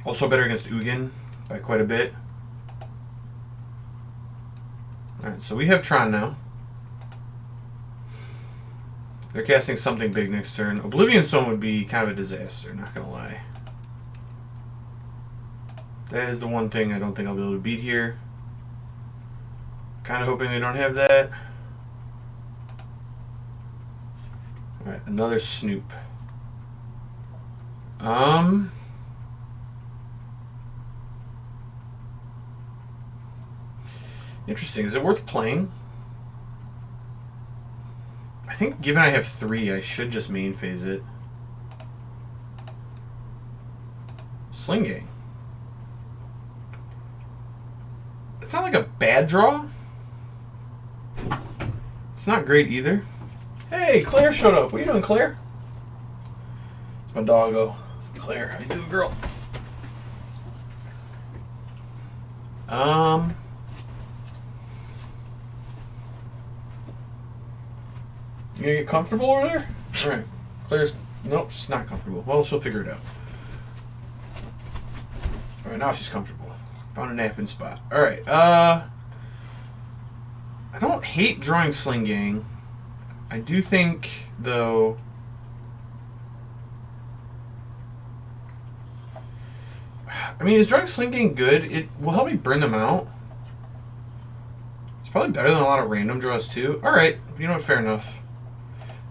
Also better against Ugin by quite a bit. Alright, so we have Tron now. They're casting something big next turn. Oblivion Stone would be kind of a disaster, not gonna lie. That is the one thing I don't think I'll be able to beat here. Kind of hoping they don't have that. Alright, another Snoop. Interesting. Is it worth playing? I think given I have 3, I should just main phase it. Sling Gang. It's not like a bad draw. It's not great either. Hey, Claire showed up. What are you doing, Claire? It's my doggo. Claire, how you doing, girl? You gonna get comfortable over there? Alright. Claire's... Nope, she's not comfortable. Well, she'll figure it out. Alright, now she's comfortable. Found a napping spot. Alright, I don't hate drawing Sling Gang. I do think, though... I mean, is drawing Sling Gang good? It will help me burn them out. It's probably better than a lot of random draws, too. Alright, you know what, fair enough.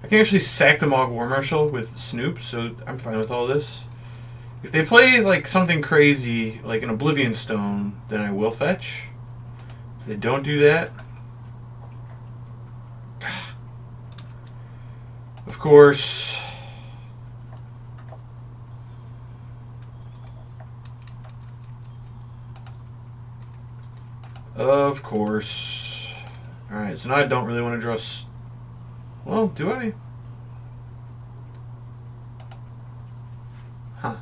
I can actually sack the Mog War Marshal with Snoop, so I'm fine with all this. If they play, like, something crazy, like an Oblivion Stone, then I will fetch. If they don't do that... Of course... Of course. Alright, so now I don't really want to draw... Well, do I? Huh.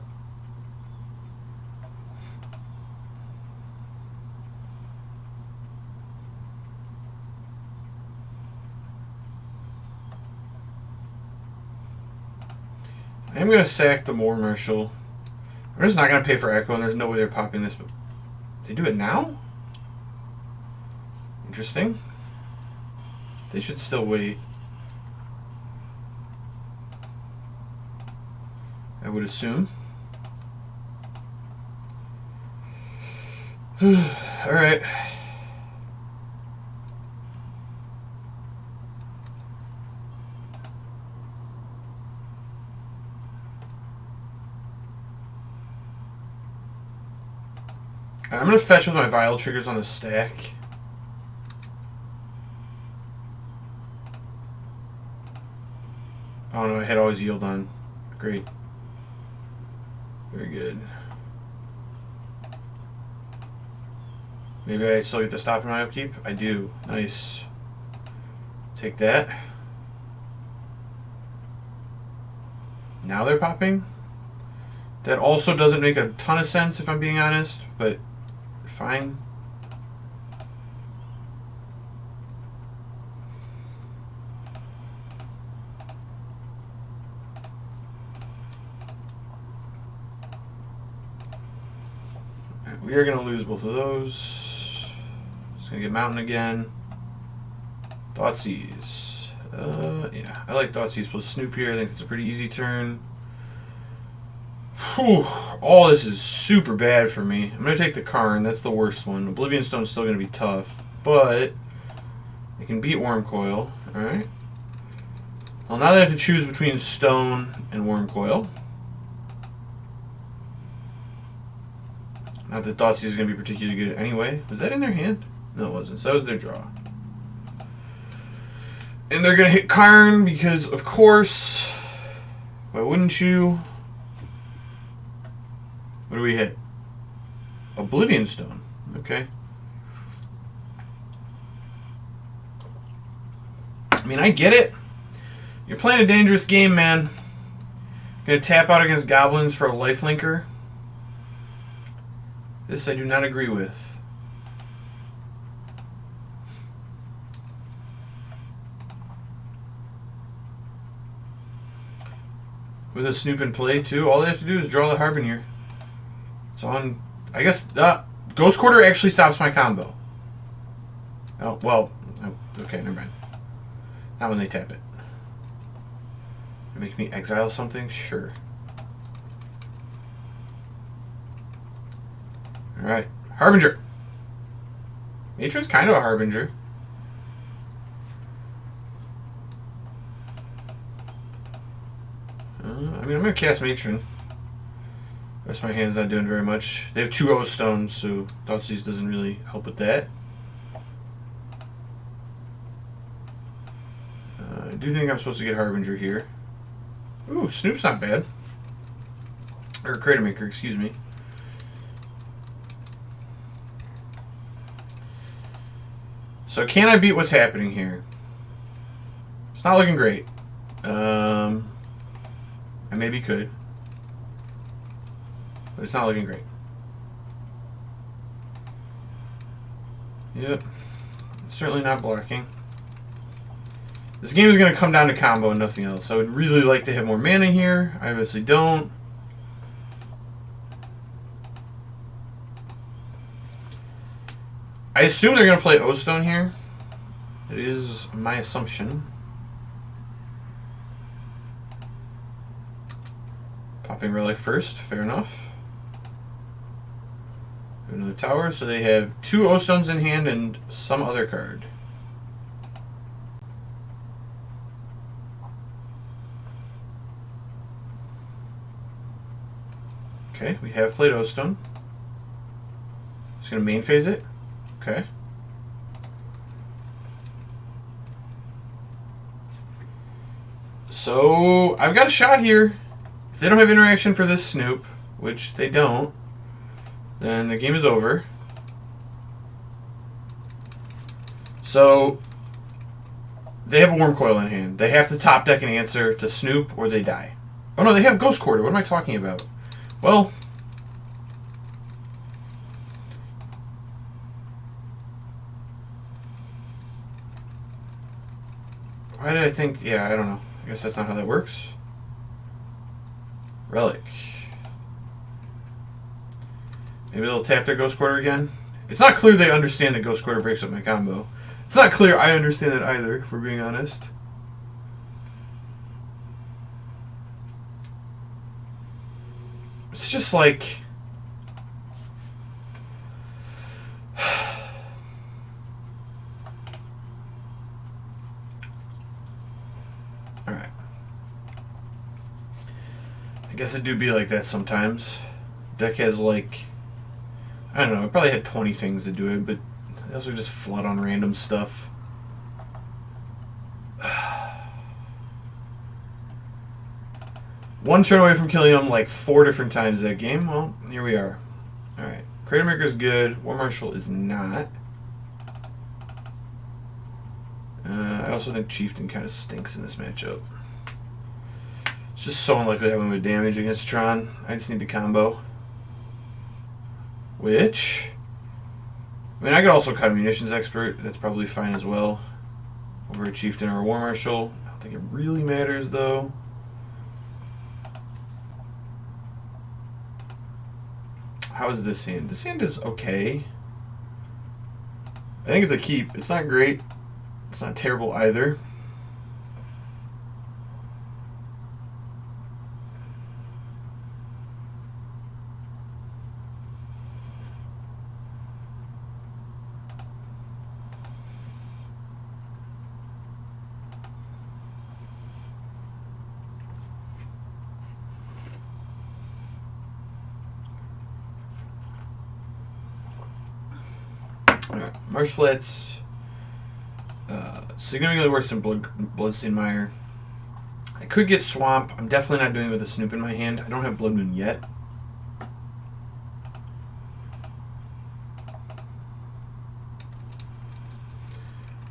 I am going to sack the War Marshal. I'm just not going to pay for Echo, and there's no way they're popping this, but... They do it now? Interesting. They should still wait. I would assume. Alright. I'm going to fetch with my Vial triggers on the stack. Oh no, I had always yield on. Great. Very good. Maybe I still get to stop in my upkeep? I do. Nice. Take that. Now they're popping? That also doesn't make a ton of sense if I'm being honest, but fine. We are going to lose both of those. Just going to get Mountain again. Thoughtseize. Yeah, I like Thoughtseize plus Snoop here. I think it's a pretty easy turn. Whew. All this is super bad for me. I'm going to take the Karn. That's the worst one. Oblivion Stone's still going to be tough, but I can beat Worm Coil. Alright. Well, now that I have to choose between Stone and Worm Coil. Not that Thoughtseize is going to be particularly good anyway. Was that in their hand? No, it wasn't. So that was their draw. And they're going to hit Karn because, of course, why wouldn't you? What do we hit? Oblivion Stone. Okay. I mean, I get it. You're playing a dangerous game, man. Going to tap out against Goblins for a lifelinker. This I do not agree with. With a Snoop in play, too, all they have to do is draw the Harbinger. It's on... I guess... Ghost Quarter actually stops my combo. Oh, well... Okay, never mind. Not when they tap it. Make me exile something? Sure. Alright. Harbinger. Matron's kind of a Harbinger. I mean, I'm going to cast Matron. The rest of my hand's not doing very much. They have 2 O stones, so Thoughtseize doesn't really help with that. I do think I'm supposed to get Harbinger here. Ooh, Snoop's not bad. Or Crater Maker, excuse me. So can I beat what's happening here? It's not looking great. I maybe could. But it's not looking great. Yep. Certainly not blocking. This game is going to come down to combo and nothing else. I would really like to have more mana here. I obviously don't. I assume they're going to play O-Stone here. It is my assumption. Popping Relic first, fair enough. Another tower, so they have 2 O-Stones in hand and some other card. Okay, we have played O-Stone. Just going to main phase it. Okay. So, I've got a shot here. If they don't have interaction for this Snoop, which they don't, then the game is over. So, they have a Worm Coil in hand. They have to top deck an answer to Snoop or they die. Oh no, they have Ghost Quarter. What am I talking about? Well, why did I think... Yeah, I don't know. I guess that's not how that works. Relic. Maybe they'll tap their Ghost Quarter again. It's not clear they understand that Ghost Quarter breaks up my combo. It's not clear I understand that either, if we're being honest. It's just like... Alright. I guess it do be like that sometimes. Deck has like... I don't know, it probably had 20 things to do it, but they also just flood on random stuff. One turn away from killing them like 4 different times that game. Well, here we are. Alright. Crater Maker is good. War Marshal is not. I also think Chieftain kind of stinks in this matchup. It's just so unlikely to have him with damage against Tron. I just need to combo. Which... I mean, I could also cut a Munitions Expert. That's probably fine as well. Over a Chieftain or a War Marshal. I don't think it really matters, though. How is this hand? This hand is okay. I think it's a keep. It's not great. It's not terrible either. Marsh Flats, significantly worse than Bloodstained Mire. I could get Swamp. I'm definitely not doing it with a Snoop in my hand. I don't have Blood Moon yet.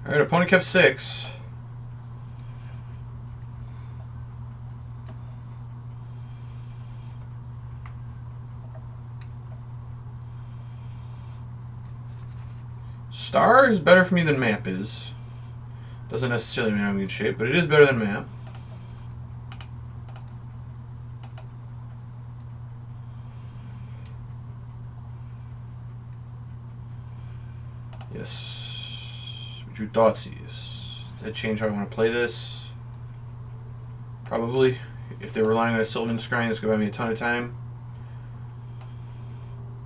Alright, opponent kept 6. Star is better for me than Map is. Doesn't necessarily mean I'm in good shape, but it is better than Map. Yes. What your thoughts is? Does that change how I want to play this? Probably. If they're relying on a Sylvan Scrying, that's going to buy me a ton of time.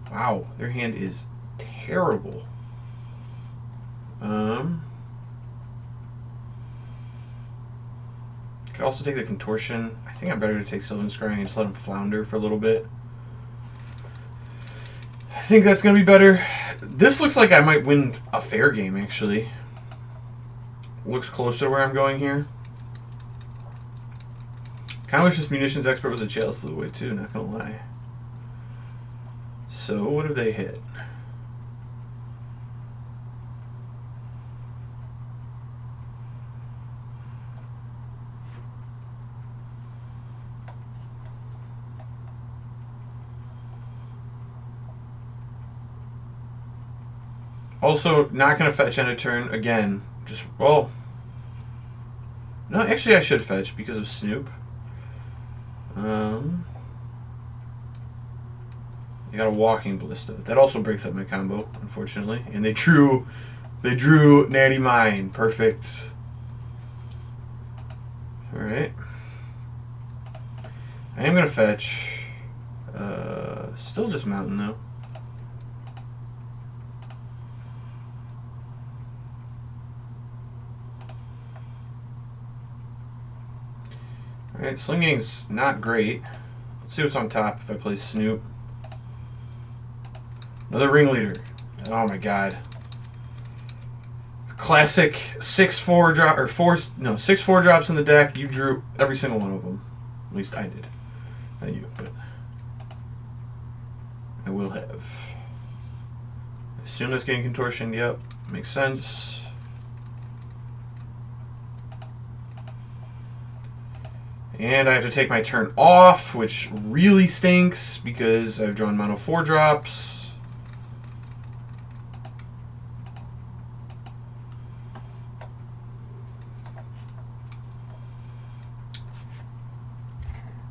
Wow, their hand is terrible. Could also take the Contortion. I think I'm better to take Sylvan Scrying and just let him flounder for a little bit. I think that's going to be better. This looks like I might win a fair game, actually. Looks closer to where I'm going here. Kind of wish this Munitions Expert was a Chalice to the way, too, not going to lie. So, what have they hit? Also, not going to fetch end of turn again. Just, well, No, actually I should fetch because of Snoop. They got a walking ballista. That also breaks up my combo, unfortunately. And they drew Natty Mine. Perfect. Alright. I am gonna fetch. Still just mountain though. Alright, slinging's not great. Let's see what's on top if I play Snoop. Another ringleader. Oh my god. Classic 6/4 drop or 6/4 drops in the deck. You drew every single one of them. At least I did. Not you, but I will have. Assume that's getting contortion. Yep, makes sense. And I have to take my turn off, which really stinks because I've drawn mono 4 drops.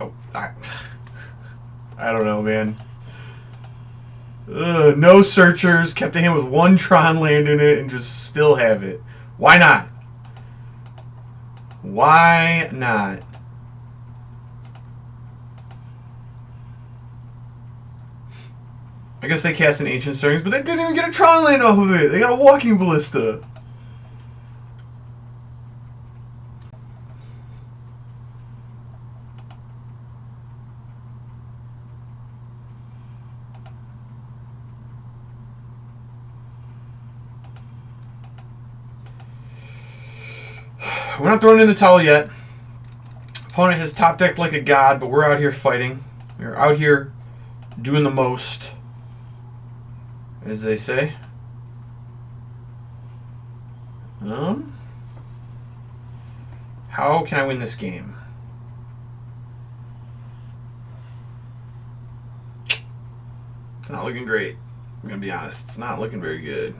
Oh, I don't know, man. No searchers, kept a hand with 1 Tron land in it, and just still have it. Why not? Why not? I guess they cast an Ancient Stirrings, but they didn't even get a Tron land off of it. They got a Walking Ballista. We're not throwing in the towel yet. Opponent has top decked like a god, but we're out here fighting. We're out here doing the most, as they say. How can I win this game? It's not looking great. I'm gonna be honest. It's not looking very good.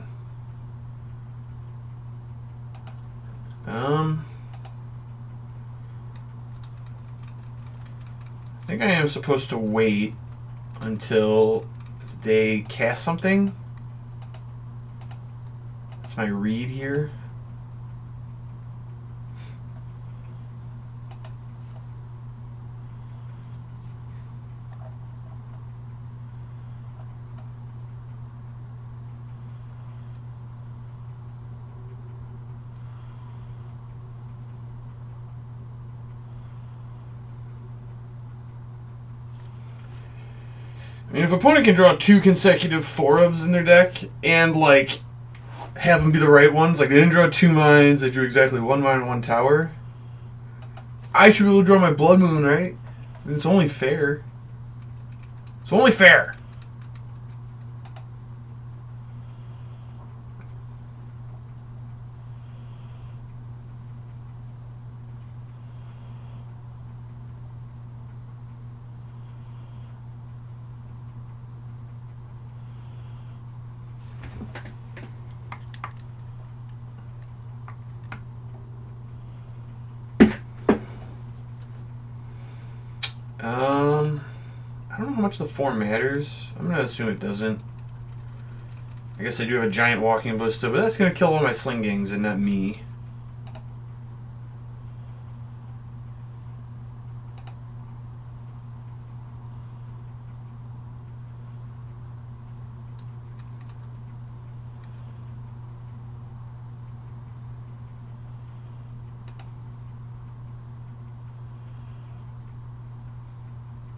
I think I am supposed to wait until they cast something. That's my read here. I mean, if an opponent can draw 2 consecutive 4-ofs in their deck and, like, have them be the right ones, like they didn't draw 2 mines, they drew exactly 1 mine and 1 tower, I should be able to draw my Blood Moon, right? I mean, it's only fair. It's only fair. I don't know how much the 4 matters. I'm going to assume it doesn't. I guess I do have a giant walking ballista, but that's going to kill all my sling gangs and not me.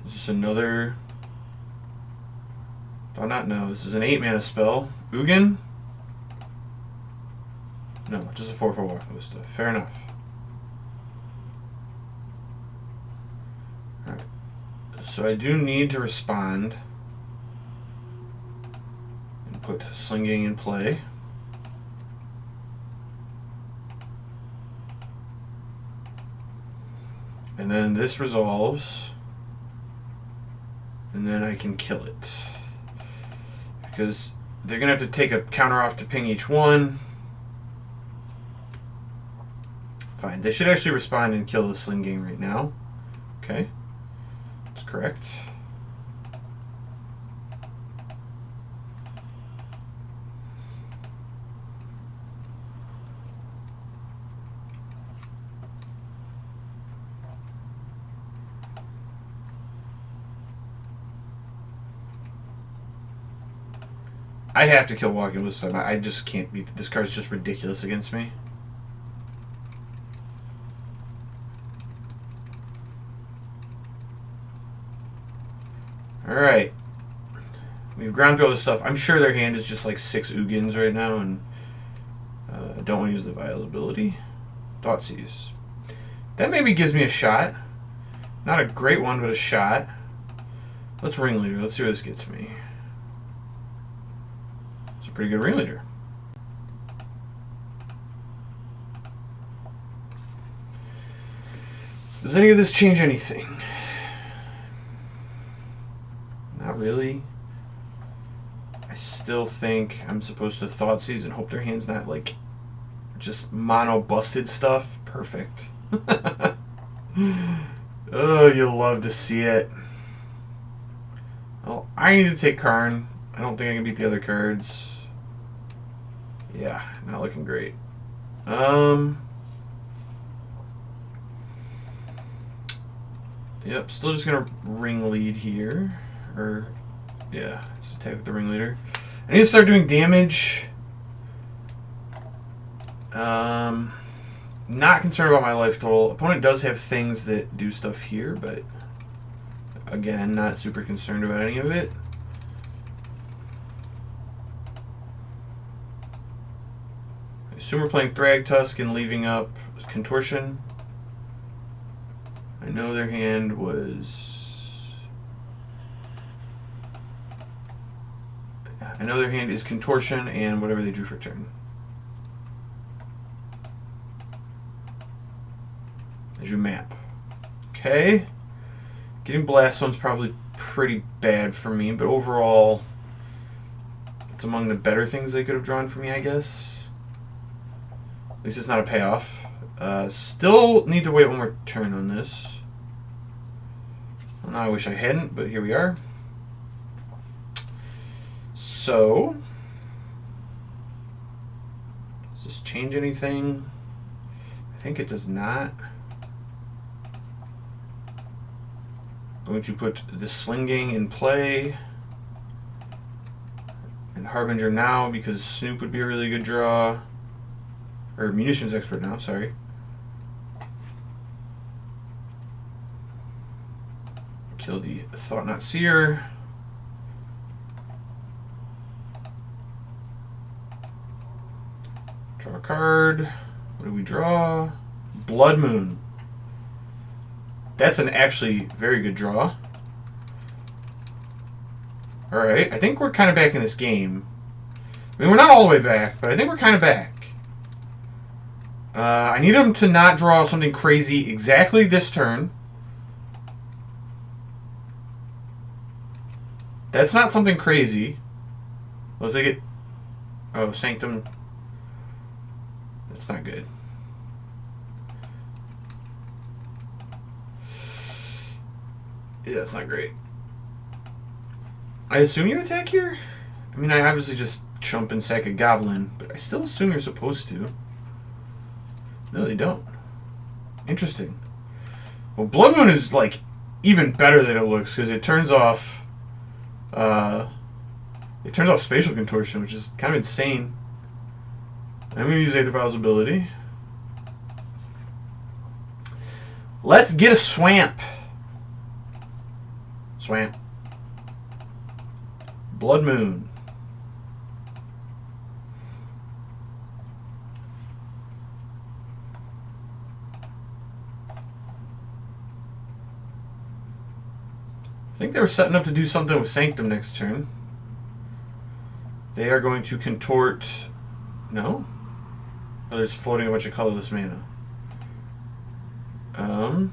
Is this another... Do I not know? This is an 8-mana spell. Ugin? No, just a 4/4 walking ballista. Fair enough. Alright. So I do need to respond. And put Slinging in play. And then this resolves. And then I can kill it. Because they're going to have to take a counter off to ping each one. Fine. They should actually respond and kill the Sling Gang right now. Okay. That's correct. I have to kill Walking this time. I just can't beat this card's just ridiculous against me. Alright. We've ground through all this stuff. I'm sure their hand is just like 6 Ugins right now, and I don't want to use the Vial's ability. Thoughtseize. That maybe gives me a shot. Not a great one, but a shot. Let's Ringleader. Let's see what this gets me. It's a pretty good Ringleader. Does any of this change anything? Not really. I still think I'm supposed to Thoughtseize and hope their hand's not like just mono busted stuff. Perfect. Oh, you'll love to see it. Well, I need to take Karn. I don't think I can beat the other cards. Yeah, not looking great. Yep, still just gonna ring lead here. Or, yeah, let's attack with the Ringleader. I need to start doing damage. Not concerned about my life total. Opponent does have things that do stuff here, but again, not super concerned about any of it. I assume we're playing Thragtusk and leaving up Contortion. I know their hand was... I know their hand is Contortion and whatever they drew for turn. As you map. Okay. Getting Blast Zone's probably pretty bad for me, but overall, it's among the better things they could have drawn for me, I guess. At least it's not a payoff. Still need to wait one more turn on this. Well, now I wish I hadn't, but here we are. So, does this change anything? I think it does not. I'm going to put the Sling Gang in play and Harbinger now because Snoop would be a really good draw. Or Munitions Expert now, sorry. Kill the Thought Not Seer. Draw a card. What do we draw? Blood Moon. That's an actually very good draw. Alright, I think we're kind of back in this game. I mean, we're not all the way back, but I think we're kind of back. I need him to not draw something crazy exactly this turn. That's not something crazy. Well, if they get... Oh, Sanctum. That's not good. Yeah, that's not great. I assume you attack here? I mean, I obviously just chump and sack a Goblin, but I still assume you're supposed to. No, they don't. Interesting. Well, Blood Moon is, like, even better than it looks, because it turns off... Spatial Contortion, which is kind of insane. I'm going to use Aether Vial's ability. Let's get a Swamp. Swamp. Blood Moon. I think they were setting up to do something with Sanctum next turn. They are going to contort... No? Oh, there's floating a bunch of colorless mana. I'm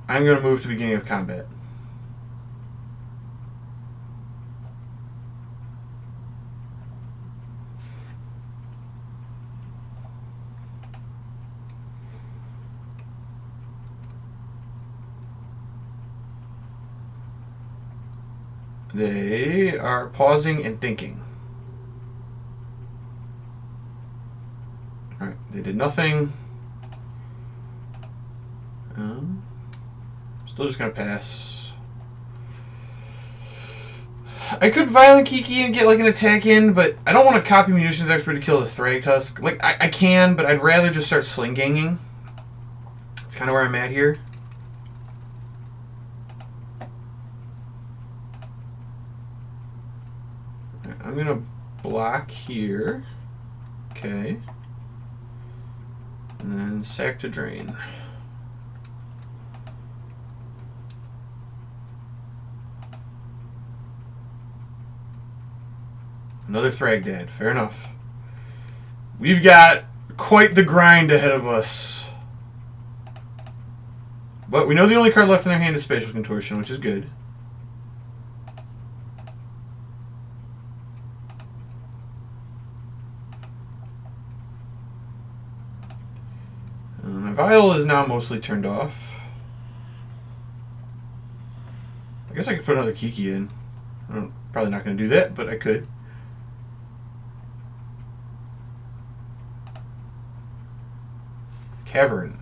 going to move to beginning of combat. They are pausing and thinking. Alright, they did nothing. Still just gonna pass. I could Violent Kiki and get like an attack in, but I don't want to copy Munitions Expert to kill the Thragtusk. Like, I can, but I'd rather just start Sling Ganging. That's kind of where I'm at here. I'm gonna block here. Okay. And then sack to drain. Another Thragdad. Fair enough. We've got quite the grind ahead of us. But we know the only card left in their hand is Spatial Contortion, which is good. My Vial is now mostly turned off. I guess I could put another Kiki in. I'm probably not going to do that, but I could. Cavern.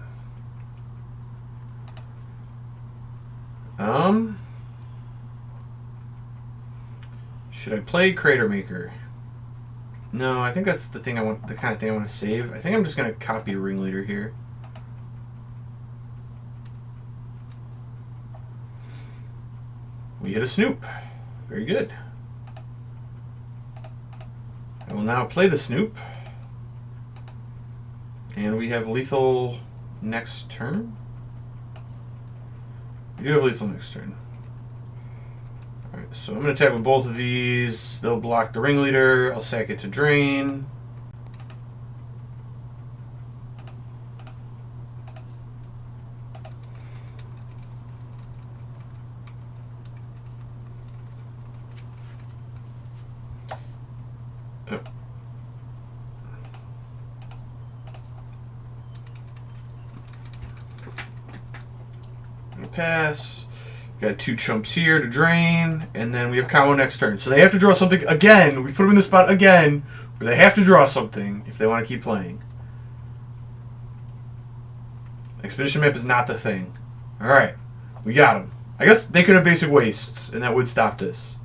Should I play Crater Maker? No, I think that's the thing I want. The kind of thing I want to save. I think I'm just gonna copy Ringleader here. We hit a Snoop. Very good. I will now play the Snoop. And we have lethal next turn. We do have lethal next turn. Alright, so I'm going to attack with both of these. They'll block the Ringleader. I'll sack it to drain. Pass. Got 2 chumps here to drain, and then we have combo next turn. So they have to draw something again. We put them in the spot again where they have to draw something if they want to keep playing. Expedition map is not the thing. Alright, we got them. I guess they could have basic wastes, and that would stop this.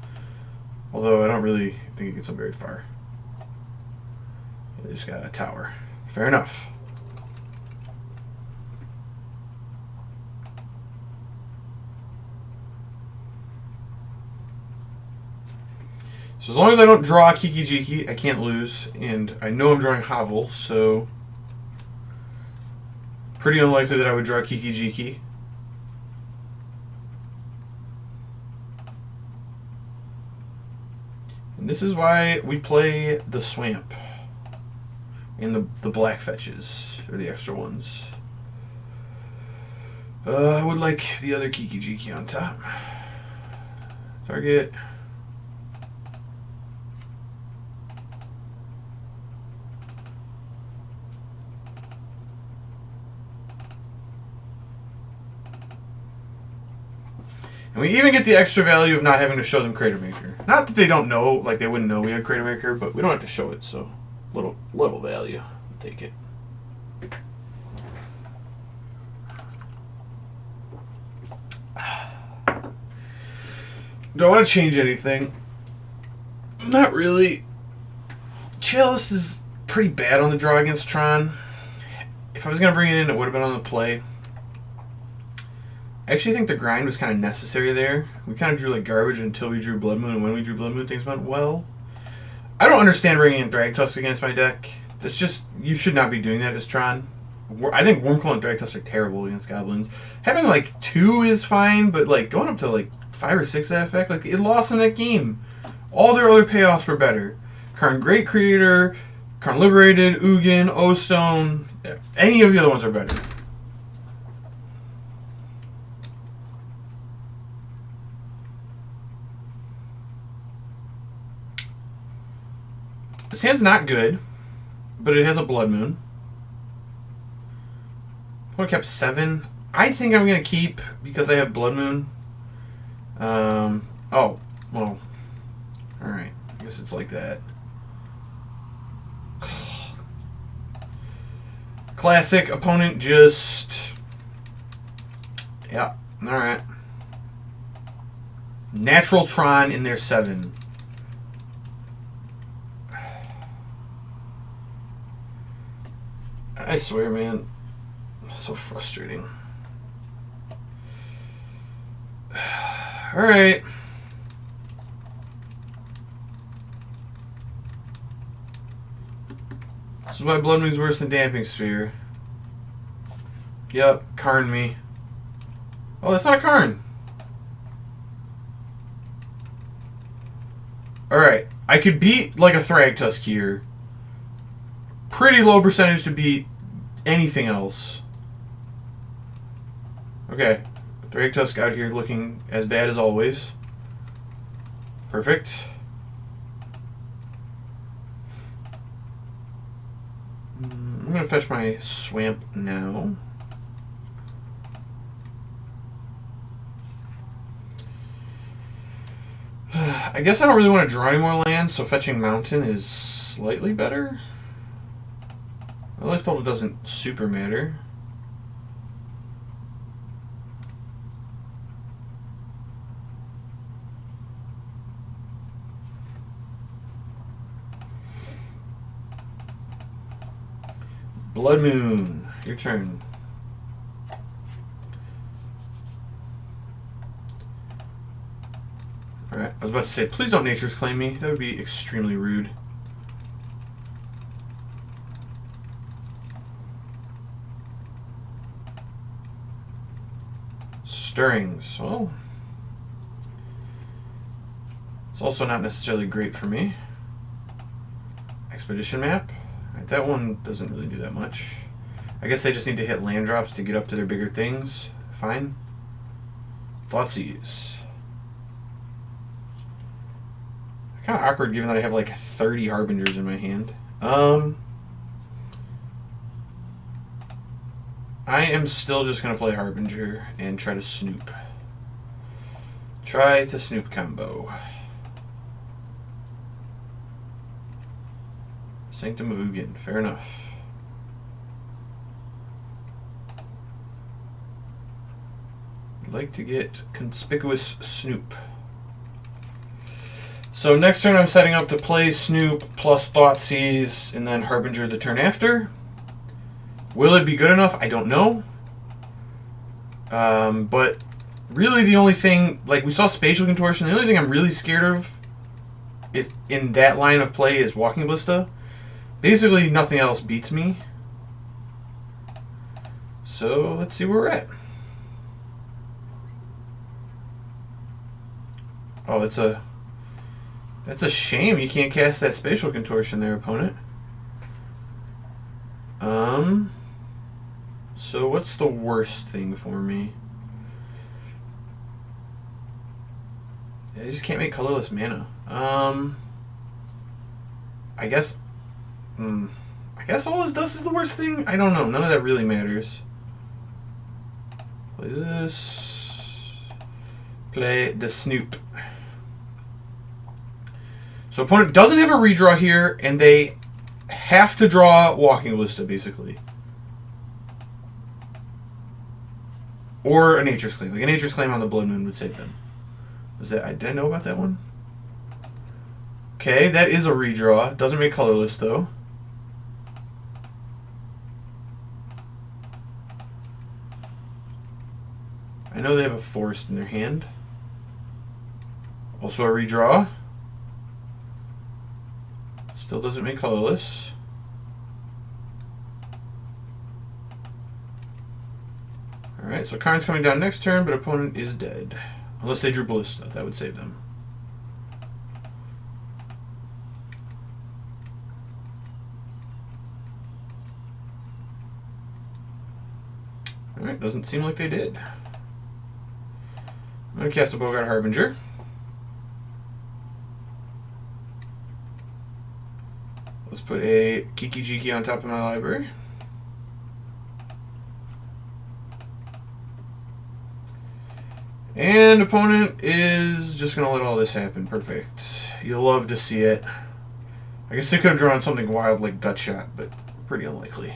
Although I don't really think it gets them very far. They just got a tower. Fair enough. So as long as I don't draw Kiki Jiki, I can't lose. And I know I'm drawing Hovel, so pretty unlikely that I would draw Kiki Jiki. And this is why we play the Swamp and the black fetches, or the extra ones. I would like the other Kiki Jiki on top. Target. And we even get the extra value of not having to show them Crater Maker. Not that they don't know, like they wouldn't know we had Crater Maker, but we don't have to show it, so little value. I'll take it. Do I want to change anything? Not really. Chalice is pretty bad on the draw against Tron. If I was going to bring it in, it would have been on the play. I actually think the grind was kind of necessary there. We kind of drew like garbage until we drew Blood Moon, and when we drew Blood Moon, things went well. I don't understand bringing in Thragtusk against my deck. That's just, you should not be doing that as Tron. I think Wormcoil and Thragtusk are terrible against Goblins. Having like 2 is fine, but like going up to like 5 or 6 that effect, like it lost in that game. All their other payoffs were better. Karn Great Creator, Karn Liberated, Ugin, O-Stone, any of the other ones are better. This hand's not good, but it has a Blood Moon. I kept 7. I think I'm going to keep because I have Blood Moon. Oh, Well, alright. I guess it's like that. Classic opponent just... Yeah, alright. Natural Tron in their 7. I swear, man. So frustrating. Alright. This is why Blood Moon's worse than Damping Sphere. Yep, Karn me. Oh, that's not a Karn. Alright. I could beat like a Thragtusk here. Pretty low percentage to beat anything else. Okay. Thragtusk out here looking as bad as always. Perfect. I'm going to fetch my Swamp now. I guess I don't really want to draw any more lands, so fetching Mountain is slightly better. My life total doesn't super matter. Blood Moon, your turn. Alright, I was about to say, please don't Nature's Claim me. That would be extremely rude. Stirrings. Well, it's also not necessarily great for me. Expedition map. Right, that one doesn't really do that much. I guess they just need to hit land drops to get up to their bigger things. Fine. Thoughtseize. Kind of awkward given that I have like 30 Harbingers in my hand. I am still just going to play Harbinger and try to snoop. Try to snoop combo. Sanctum of Ugin. Fair enough. I'd like to get Conspicuous Snoop. So next turn I'm setting up to play Snoop plus Thoughtseize and then Harbinger the turn after. Will it be good enough? I don't know. But really the only thing, like we saw Spatial Contortion, the only thing I'm really scared of if in that line of play is Walking Ballista. Basically nothing else beats me. So let's see where we're at. Oh, that's a shame you can't cast that Spatial Contortion there, opponent. So what's the worst thing for me? I just can't make colorless mana. I guess all this does is the worst thing? I don't know. None of that really matters. Play this. Play the Snoop. So opponent doesn't have a redraw here, and they have to draw Walking Ballista, basically. Or a Nature's Claim. Like a Nature's Claim on the Blood Moon would save them. Did I know about that one? Okay, that is a redraw. Doesn't make colorless, though. I know they have a Forest in their hand. Also a redraw. Still doesn't make colorless. Alright, so Karn's coming down next turn, but opponent is dead. Unless they drew Ballista, that would save them. Alright, doesn't seem like they did. I'm going to cast a Bogart Harbinger. Let's put a Kiki Jiki on top of my library. And opponent is just going to let all this happen. Perfect. You'll love to see it. I guess they could have drawn something wild like Gut Shot, but pretty unlikely.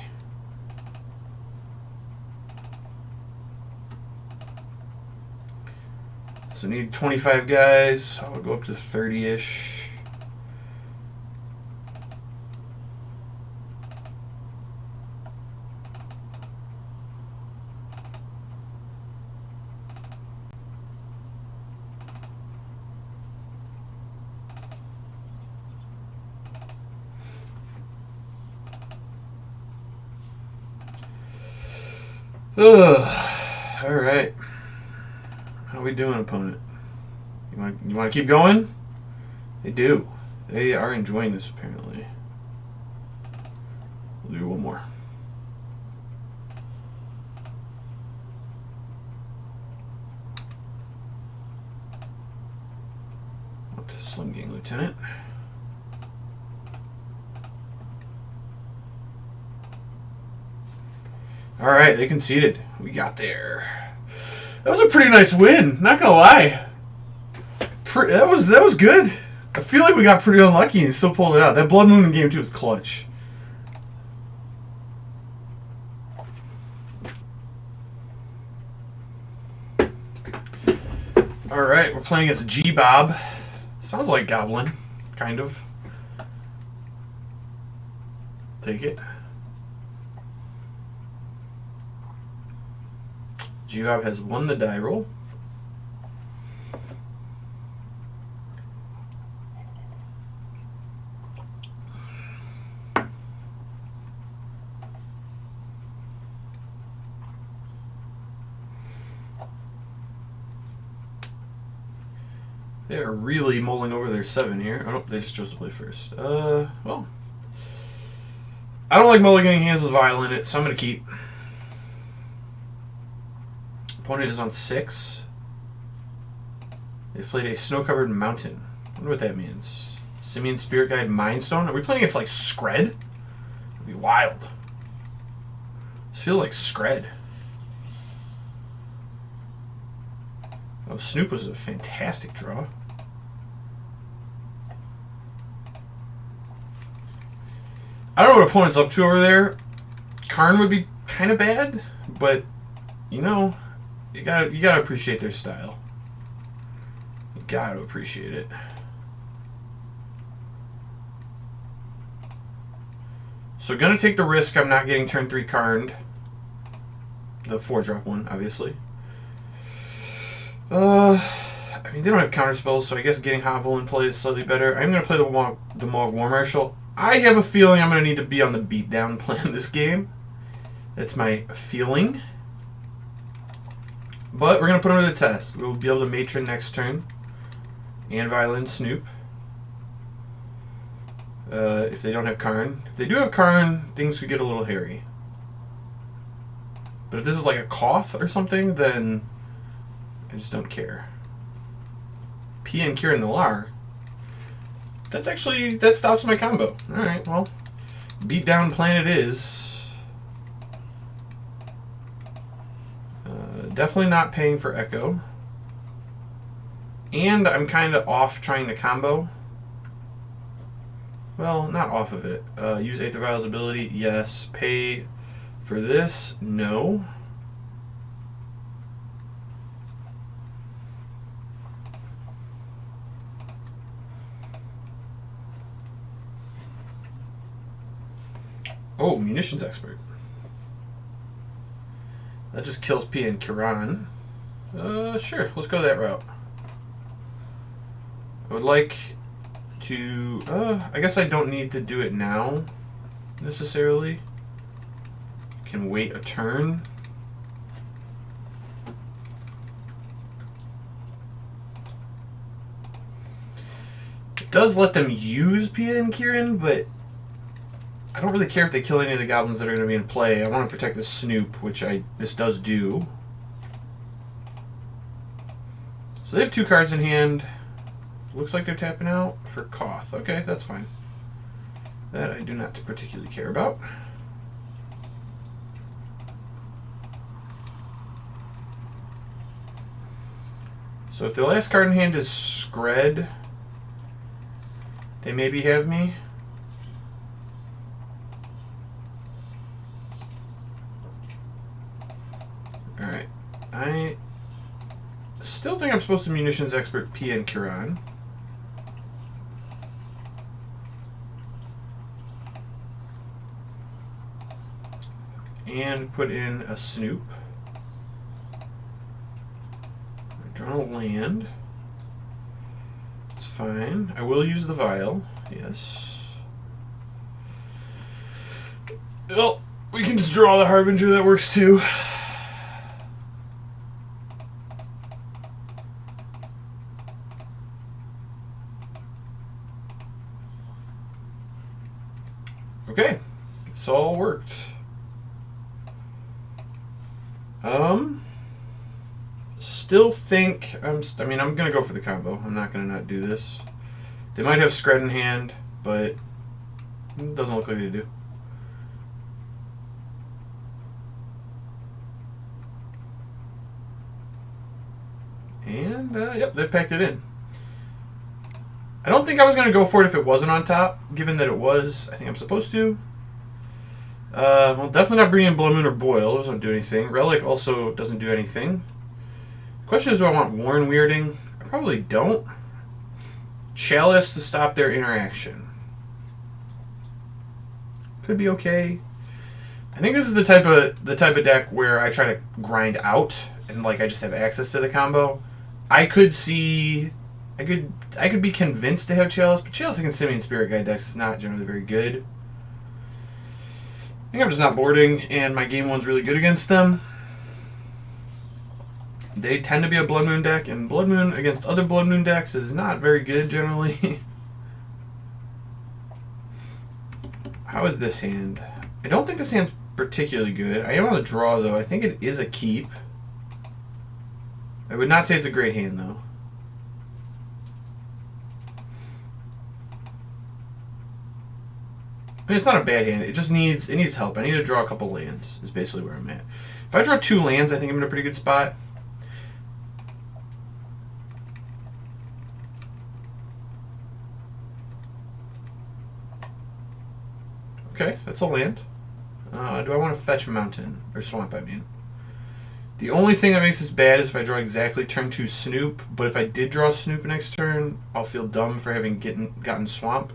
So need 25 guys. I would go up to 30-ish. All right. How we doing, opponent? You want to keep going? They do. They are enjoying this, apparently. We'll do one more. Up to Slim Gang Lieutenant. All right, they conceded. We got there. That was a pretty nice win. Not gonna lie. That was good. I feel like we got pretty unlucky and still pulled it out. That Blood Moon in game 2 was clutch. All right, we're playing as G-Bob. Sounds like Goblin, kind of. Take it. G-Bob has won the die roll. They're really mulling over their 7 here. Oh, they just chose to play first. Well. I don't like mulliganing hands with Vial in it, so I'm going to keep. Opponent is on 6. They've played a snow-covered mountain. I wonder what that means. Simian Spirit Guide Mindstone? Are we playing against, like, Scred? That'd be wild. This feels like Scred. Oh, Snoop was a fantastic draw. I don't know what opponent's up to over there. Karn would be kind of bad, but, you know, you gotta appreciate their style. You gotta appreciate it. So gonna take the risk I'm not getting turn 3 Karned. The 4-drop one, obviously. I mean, they don't have counter spells, so I guess getting Hovel in play is slightly better. I'm going to play the Mog War Marshal. I have a feeling I'm going to need to be on the beatdown plan this game. That's my feeling. But we're going to put them to the test. We'll be able to Matron next turn. And Violin Snoop. If they don't have Karn. If they do have Karn, things could get a little hairy. But if this is like a Koth or something, then I just don't care. PN Kieran Nalar. That's actually, that stops my combo. Alright, well, beatdown plan it is. Definitely not paying for Echo. And I'm kind of off trying to combo. Well, not off of it. Use Aether Vial's ability, yes. Pay for this, no. Oh, Munitions Expert. That just kills P and Kiran. Sure, let's go that route. I would like to... I guess I don't need to do it now, necessarily. Can wait a turn. It does let them use Pia and Kieran, but I don't really care if they kill any of the goblins that are going to be in play. I want to protect the Snoop, which this does do. So they have 2 cards in hand. Looks like they're tapping out for Koth. Okay, that's fine. That I do not particularly care about. So if the last card in hand is Scred, they maybe have me. Alright. I still think I'm supposed to Munitions Expert PN Kiran. And put in a Snoop. Draw a land. It's fine. I will use the Vial. Yes. Well, we can just draw the Harbinger. That works too. Okay. This all worked. Still think I'm gonna go for the combo. I'm not gonna not do this. They might have Scred in hand, but it doesn't look like they do. And yep, they packed it in. I don't think I was gonna go for it if it wasn't on top. Given that it was, I think I'm supposed to. Well, definitely not bringing in Blood Moon or Boil. Those don't do anything. Relic also doesn't do anything. Question is, do I want Warren Weirding? I probably don't. Chalice to stop their interaction. Could be okay. I think this is the type of deck where I try to grind out and like I just have access to the combo. I could be convinced to have Chalice, but Chalice against Simian Spirit Guide decks is not generally very good. I think I'm just not boarding, and my game one's really good against them. They tend to be a Blood Moon deck, and Blood Moon against other Blood Moon decks is not very good generally. How is this hand? I don't think this hand's particularly good. I am on the draw, though. I think it is a keep. I would not say it's a great hand, though. I mean, it's not a bad hand. It just needs help. I need to draw a couple lands, is basically where I'm at. If I draw 2 lands, I think I'm in a pretty good spot. Okay, that's a land. Do I want to fetch Mountain? Or Swamp, I mean. The only thing that makes this bad is if I draw exactly turn 2 Snoop, but if I did draw Snoop next turn, I'll feel dumb for having gotten Swamp.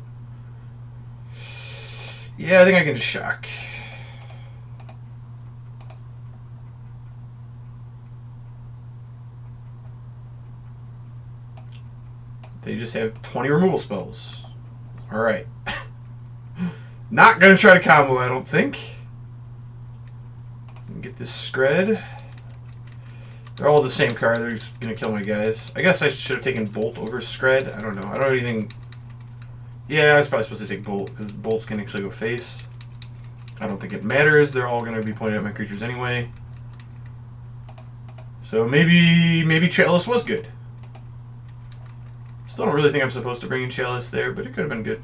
Yeah, I think I can just shock. They just have 20 removal spells. Alright. Not gonna try to combo, I don't think. Get this Scred. They're all the same card. They're just gonna kill my guys. I guess I should have taken Bolt over Scred. I don't know. I don't have anything. Yeah, I was probably supposed to take Bolt because Bolts can actually go face. I don't think it matters. They're all gonna be pointed at my creatures anyway. So maybe Chalice was good. Still don't really think I'm supposed to bring in Chalice there, but it could have been good.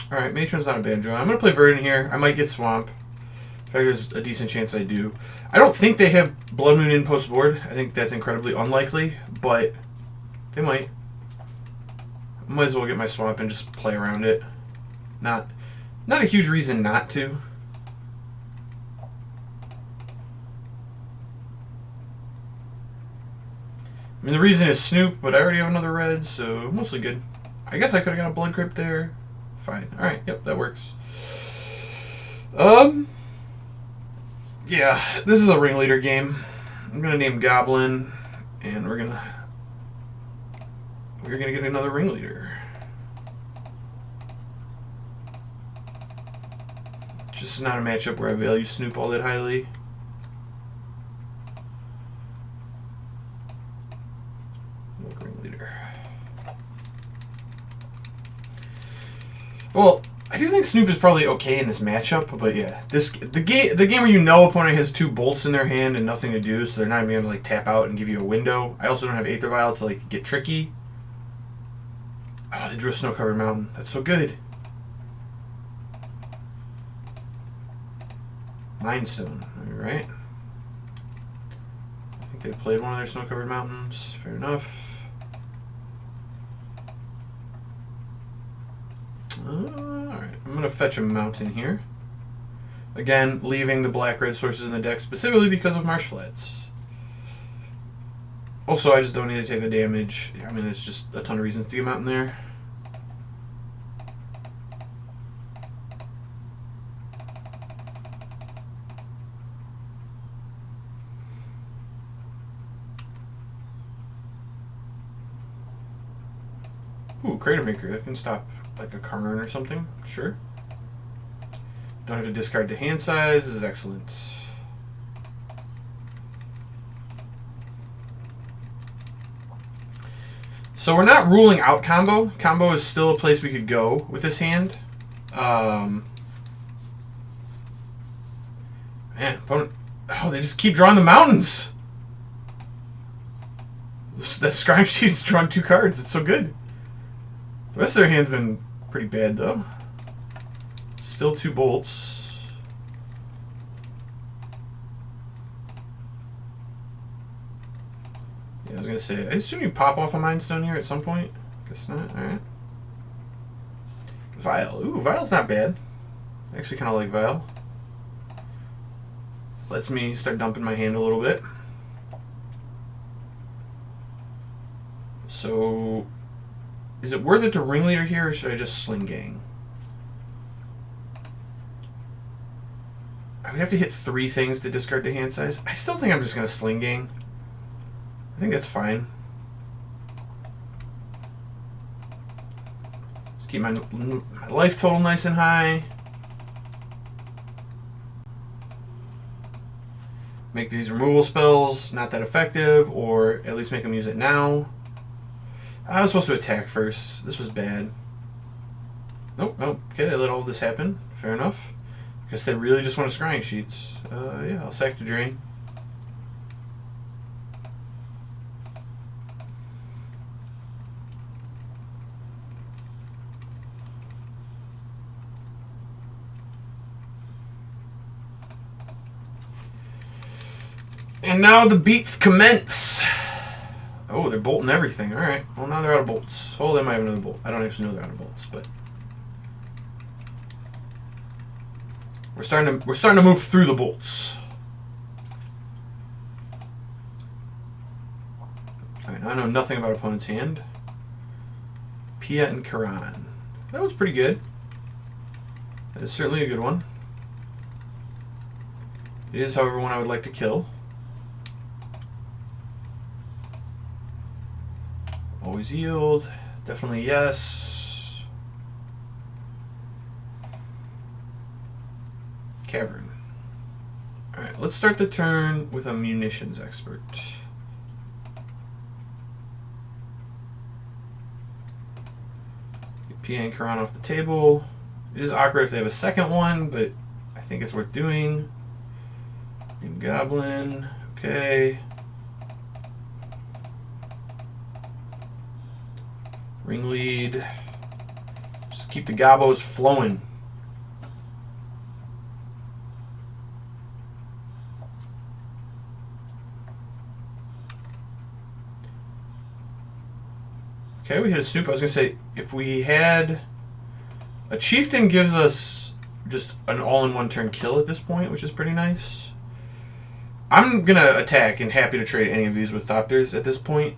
Alright, Matron's not a bad draw. I'm going to play Verdant here. I might get Swamp. In fact, there's a decent chance I do. I don't think they have Blood Moon in post board. I think that's incredibly unlikely, but they might. I might as well get my Swamp and just play around it. Not a huge reason not to. I mean, the reason is Snoop, but I already have another red, so mostly good. I guess I could have got a Blood Crypt there. Fine. Alright, yep, that works. Yeah, this is a ringleader game. I'm gonna name Goblin, and we're gonna get another ringleader. Just not a matchup where I value Snoop all that highly. Ringleader. Well, I do think Snoop is probably okay in this matchup, but yeah, the game where you know opponent has 2 bolts in their hand and nothing to do, so they're not even gonna like tap out and give you a window. I also don't have Aether Vial to like get tricky. Oh, they drew a snow-covered mountain. That's so good. Mindstone, all right. They've played one of their snow-covered mountains. Fair enough. Alright, I'm going to fetch a mountain here. Again, leaving the black-red sources in the deck specifically because of Marsh Flats. Also, I just don't need to take the damage. I mean, there's just a ton of reasons to get mountain there. Ooh, Crater Maker. That can stop like a Karn or something. Sure. Don't have to discard the hand size. This is excellent. So we're not ruling out combo. Combo is still a place we could go with this hand. Man, opponent. Oh, they just keep drawing the mountains. That Scrying Sheet's drawn 2 cards. It's so good. The rest of their hand's been pretty bad, though. Still 2 bolts. Yeah, I was going to say, I assume you pop off a Mind Stone here at some point. Guess not. Alright. Vial. Ooh, Vial's not bad. I actually kind of like Vial. Lets me start dumping my hand a little bit. So, is it worth it to Ringleader here, or should I just Sling Gang? I would have to hit 3 things to discard the hand size. I still think I'm just going to Sling Gang. I think that's fine. Just keep my life total nice and high. Make these removal spells not that effective, or at least make them use it now. I was supposed to attack first. This was bad. Nope, nope. Okay, they let all this happen. Fair enough. Guess they really just want to Scrying Sheets. Yeah, I'll sack the drain. And now the beats commence. Oh, they're bolting everything. All right. Well, now they're out of bolts. Oh, they might have another bolt. I don't actually know they're out of bolts, but we're starting to move through the bolts. All right. Now I know nothing about opponent's hand. Pia and Karan. That was pretty good. That is certainly a good one. It is, however, one I would like to kill. Always yield. Definitely yes. Cavern. Alright, let's start the turn with a munitions expert. Get Pia and Karan off the table. It is awkward if they have a second one, but I think it's worth doing. And Goblin. Okay. Ring lead. Just keep the gobos flowing. Okay, we hit a Snoop. I was going to say, if we had... A Chieftain gives us just an all-in-one turn kill at this point, which is pretty nice. I'm going to attack and happy to trade any of these with Thopters at this point.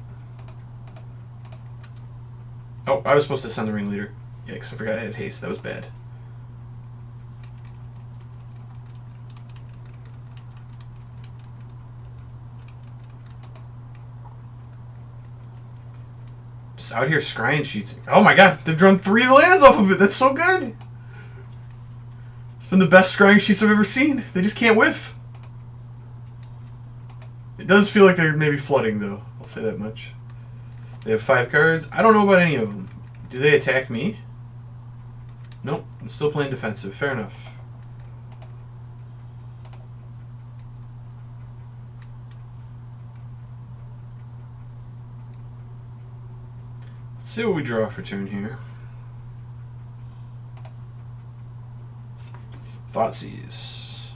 Oh, I was supposed to send the Ringleader. Yikes, I forgot I had haste. That was bad. Just out here Scrying Sheets. Oh my god, they've drawn 3 lands off of it. That's so good. It's been the best Scrying Sheets I've ever seen. They just can't whiff. It does feel like they're maybe flooding, though. I'll say that much. They have 5 cards. I don't know about any of them. Do they attack me? Nope. I'm still playing defensive. Fair enough. Let's see what we draw for turn here. Thoughtseize.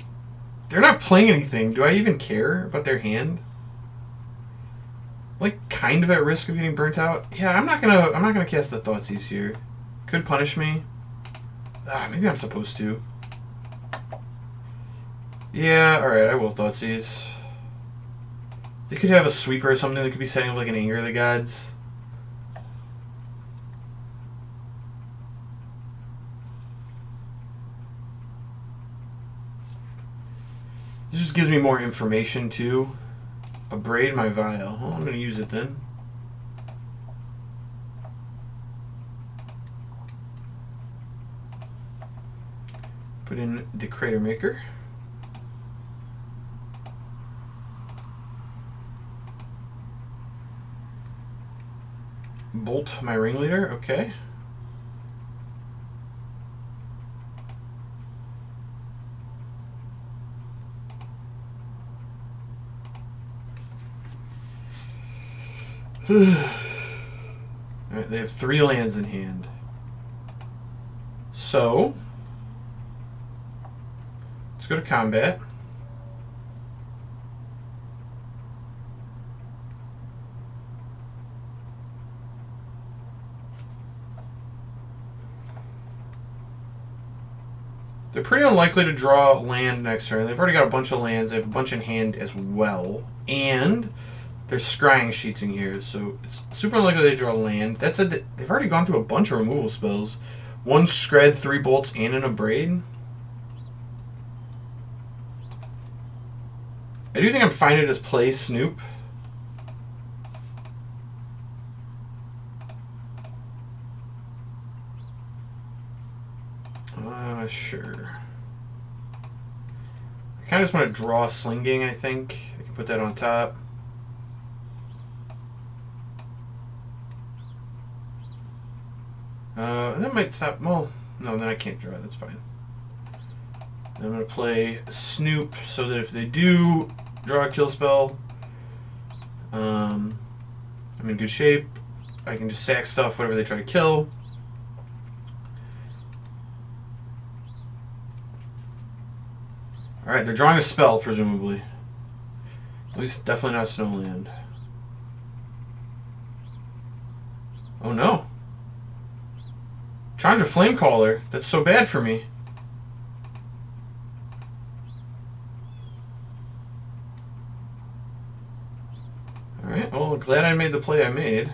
They're not playing anything. Do I even care about their hand? Like kind of at risk of getting burnt out. Yeah, I'm not gonna cast the Thoughtseize here. Could punish me. Maybe I'm supposed to. Yeah, alright, I will Thoughtseize. They could have a sweeper or something that could be setting up like an Anger of the Gods. This just gives me more information too. Abrade my Vial. Well, I'm going to use it then. Put in the Crater Maker. Bolt my Ringleader. Okay. Alright, they have 3 lands in hand. So, let's go to combat. They're pretty unlikely to draw land next turn. They've already got a bunch of lands. They have a bunch in hand as well. And there's scrying sheets in here, so it's super unlikely they draw land. That said, they've already gone through a bunch of removal spells. 1 Scred, 3 Bolts, and an Abrade. I do think I'm fine to just play Snoop. Sure. I kind of just want to draw Slinging, I think. I can put that on top. That might stop. Well, no, then I can't draw. That's fine. I'm going to play Snoop so that if they do draw a kill spell, I'm in good shape. I can just sack stuff, whatever they try to kill. Alright, they're drawing a spell, presumably. At least definitely not Snowland. Oh no. Chandra Flamecaller. That's so bad for me. Alright, well, glad I made the play I made.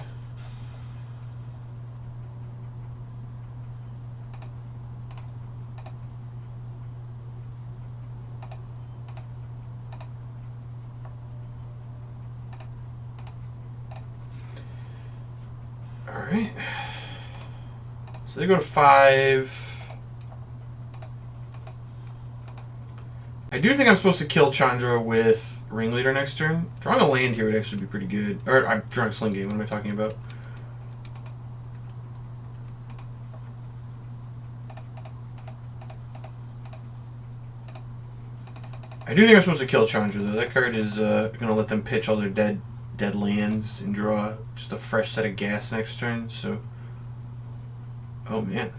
Alright. So they go to 5. I do think I'm supposed to kill Chandra with Ringleader next turn. Drawing a land here would actually be pretty good. Or, I'm drawing Slinging. What am I talking about? I do think I'm supposed to kill Chandra, though. That card is going to let them pitch all their dead lands and draw just a fresh set of gas next turn, so... Oh, man.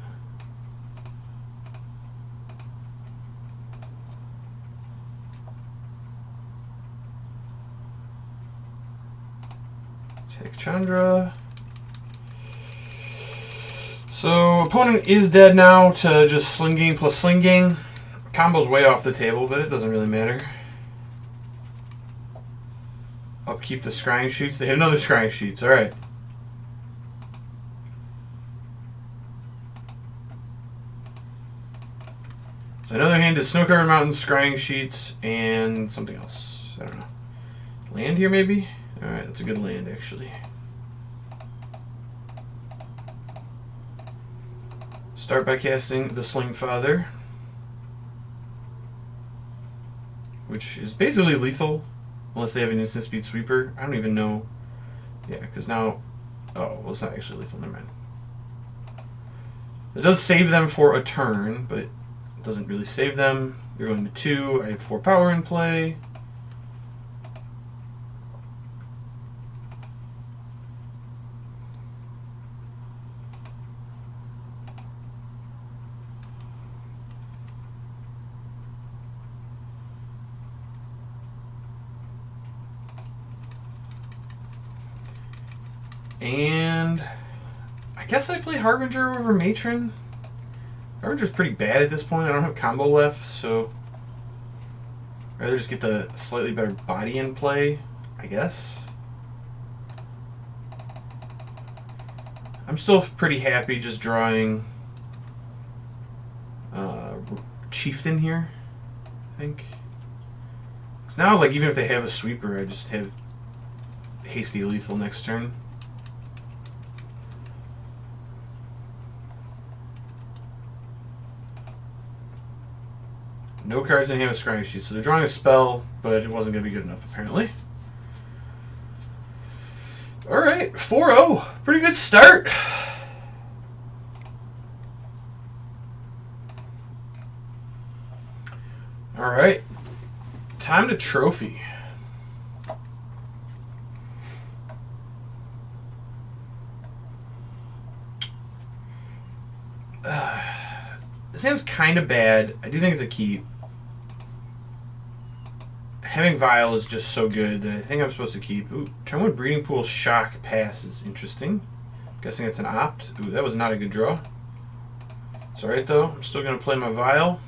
Take Chandra. So, opponent is dead now to just Slinging plus Slinging. Combo's way off the table, but it doesn't really matter. Upkeep the Scrying Sheets. They hit another Scrying Sheets. Alright. So another hand is Snow-Covered Mountains, Scrying Sheets, and something else. I don't know. Land here, maybe? Alright, that's a good land, actually. Start by casting the Sling Father, which is basically lethal, unless they have an instant speed sweeper. I don't even know. Yeah, because now... Oh, well, it's not actually lethal. Never mind. It does save them for a turn, but it doesn't really save them. You're going to 2. I have 4 power in play. And I guess I play Harbinger over Matron. Harbinger's pretty bad at this point. I don't have combo left, so I'd rather just get the slightly better body in play, I guess. I'm still pretty happy just drawing Chieftain here, I think. Because now, like, even if they have a sweeper, I just have Hasty Lethal next turn. No cards in hand with scrying sheet, so they're drawing a spell, but it wasn't going to be good enough, apparently. Alright, 4-0. Pretty good start. Alright, time to trophy. This hand's kind of bad. I do think it's a keep. Having Vial is just so good that I think I'm supposed to keep. Ooh, turn 1 Breeding Pool Shock Pass is interesting. Guessing it's an opt. Ooh, that was not a good draw. It's alright though. I'm still going to play my Vial.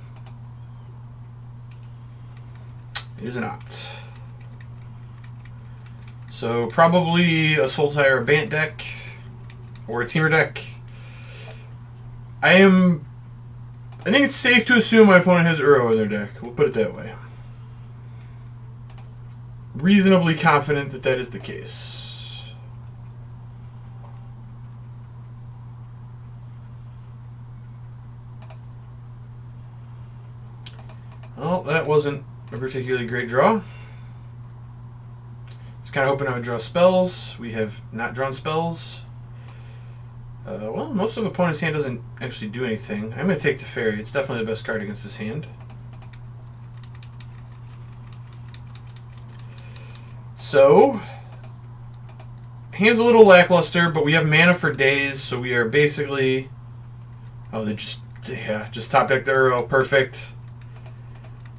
It is an opt. So probably a Sultai or a Bant deck. Or a Teamer deck. I think it's safe to assume my opponent has Uro in their deck. We'll put it that way. Reasonably confident that that is the case. Well, that wasn't a particularly great draw. I was kind of hoping I would draw spells. We have not drawn spells. Well, most of the opponent's hand doesn't actually do anything. I'm going to take Teferi. It's definitely the best card against this hand. So, hand's a little lackluster, but we have mana for days, so we are basically... Oh, they just top deck the Uro. Perfect.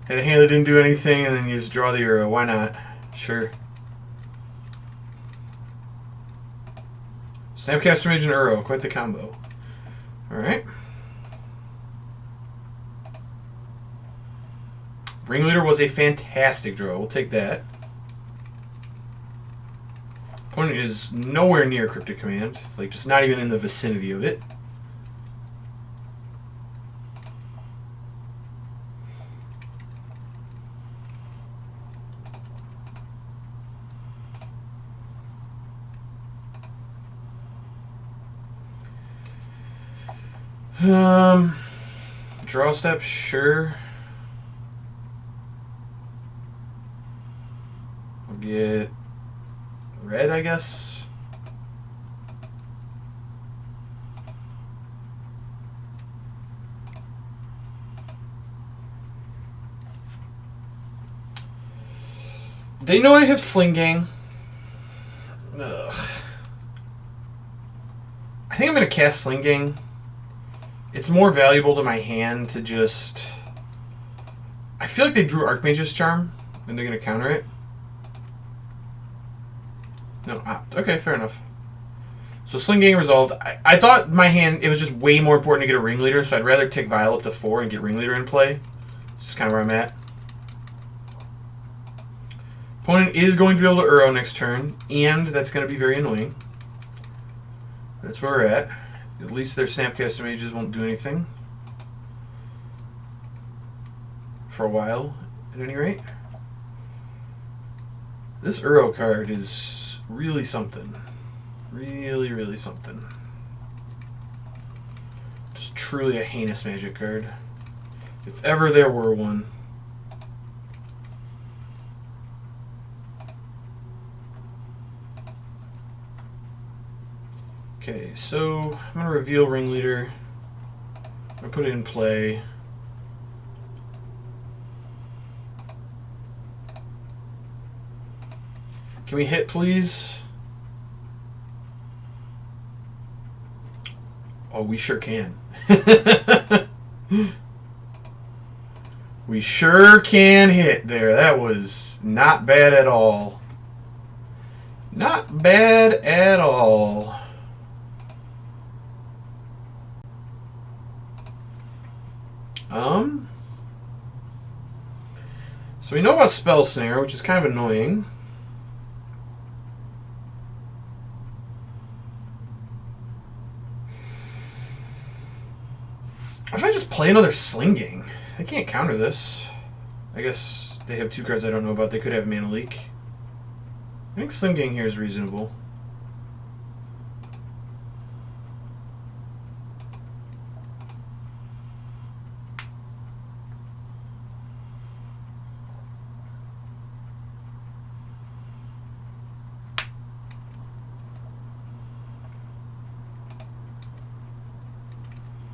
Had a hand that didn't do anything, and then you just draw the Uro. Why not? Sure. Snapcaster Mage and Uro. Quite the combo. Alright. Ringleader was a fantastic draw. We'll take that. Opponent is nowhere near Cryptic Command. Like, just not even in the vicinity of it. Draw step, sure. We'll get red, I guess. They know I have Sling Gang. Ugh. I think I'm going to cast Sling Gang. It's more valuable to my hand to just... I feel like they drew Archmage's Charm, and they're going to counter it. No, opt. Okay, fair enough. So Sling Gang resolved. I thought my hand, it was just way more important to get a Ringleader, so I'd rather take Vial up to 4 and get Ringleader in play. This is kind of where I'm at. Opponent is going to be able to Uro next turn, and that's going to be very annoying. That's where we're at. At least their Snapcaster Mages won't do anything. For a while, at any rate. This Uro card is really something. Really, really something. Just truly a heinous Magic card. If ever there were one. Okay, so I'm going to reveal Ringleader. I'm going to put it in play. Can we hit, please? Oh, we sure can. We sure can hit there. That was not bad at all. Not bad at all. So we know about Spell Snare, which is kind of annoying. If I just play another Sling Gang, they can't counter this. I guess they have 2 cards I don't know about. They could have Mana Leak. I think Sling Gang here is reasonable.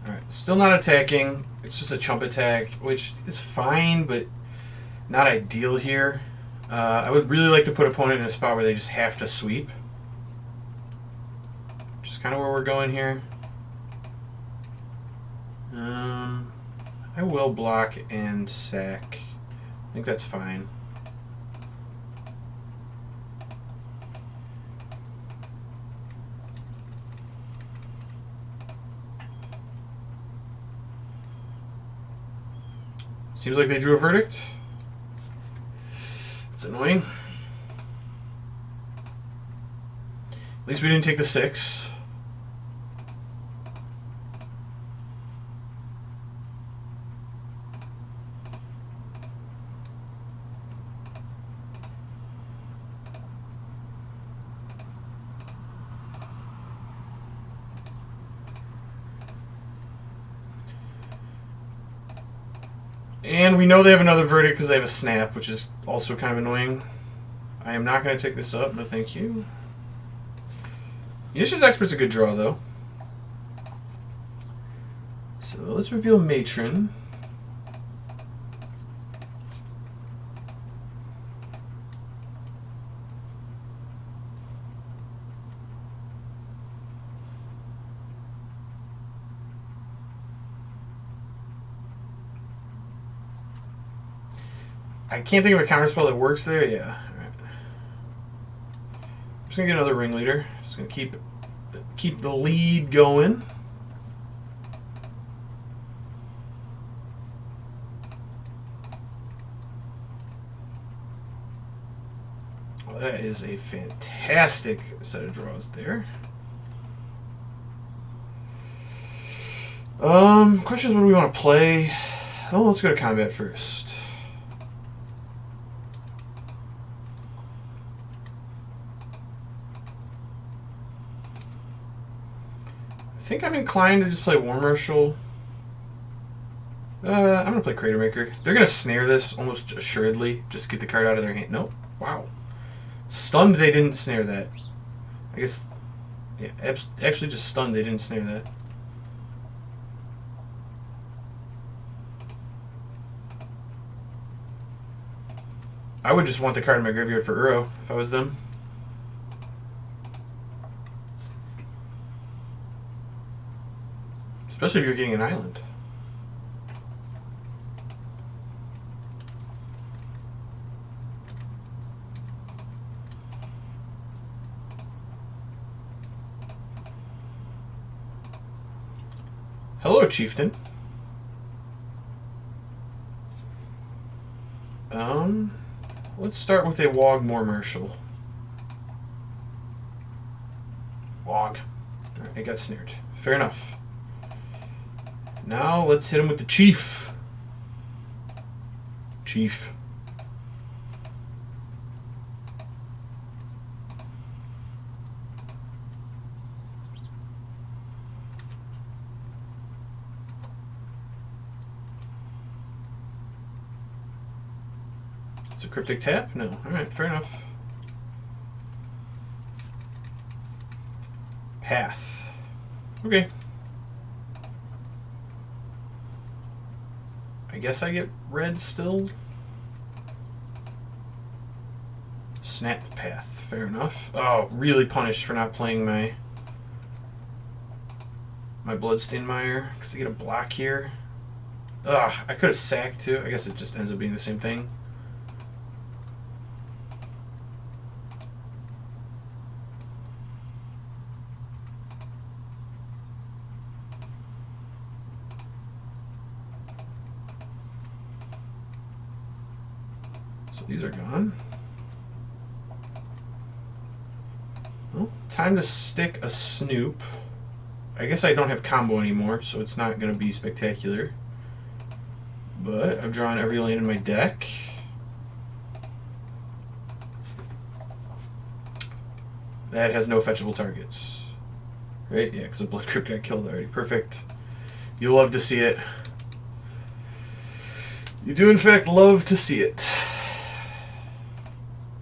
Alright, still not attacking. It's just a chump attack, which is fine, but not ideal here. I would really like to put opponent in a spot where they just have to sweep. Which is kind of where we're going here. I will block and sack. I think that's fine. Seems like they drew a verdict. It's annoying. At least we didn't take the 6. And we know they have another verdict because they have a snap, which is also kind of annoying. I am not going to take this up, but thank you. Yasha's Expert's a good draw, though. So let's reveal Matron. I can't think of a counterspell that works there. Yeah. Alright. I'm just gonna get another ringleader. Just gonna keep the lead going. Well, that is a fantastic set of draws there. Questions: what do we want to play? Oh, let's go to combat first. I think I'm inclined to just play War Marshal. I'm going to play Cratermaker. They're going to snare this almost assuredly. Just get the card out of their hand. Nope. Wow. Stunned they didn't snare that. I guess... Yeah, actually just stunned they didn't snare that. I would just want the card in my graveyard for Uro if I was them. Especially if you're getting an island. Hello, Chieftain. Let's start with a Wogmore Marshal. Wog. Alright, it got snared. Fair enough. Now let's hit him with the Chief. Chief. It's a cryptic tap? No. Alright, fair enough. Path. Okay. I guess I get red still. Snap Path. Fair enough. Oh, really punished for not playing my Bloodstained Mire because I get a block here. Ugh, I could have sacked too. I guess it just ends up being the same thing. These are gone. Well, time to stick a Snoop. I guess I don't have combo anymore, so it's not going to be spectacular. But I've drawn every land in my deck. That has no fetchable targets. Right? Yeah, because the Blood Crypt got killed already. Perfect. You love to see it. You do, in fact, love to see it.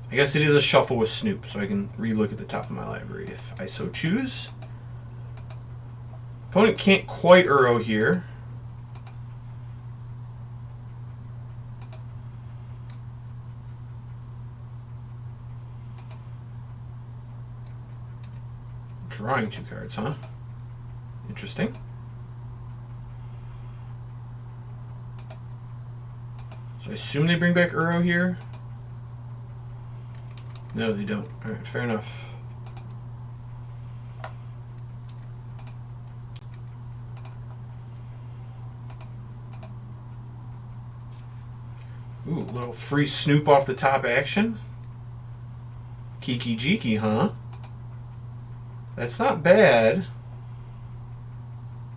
I guess it is a shuffle with Snoop, so I can re-look at the top of my library if I so choose. Opponent can't quite Uro here. Drawing 2 cards, huh? Interesting. So I assume they bring back Uro here. No, they don't. Alright, fair enough. Ooh, a little free Snoop off the top action. Kiki Jiki, huh? That's not bad.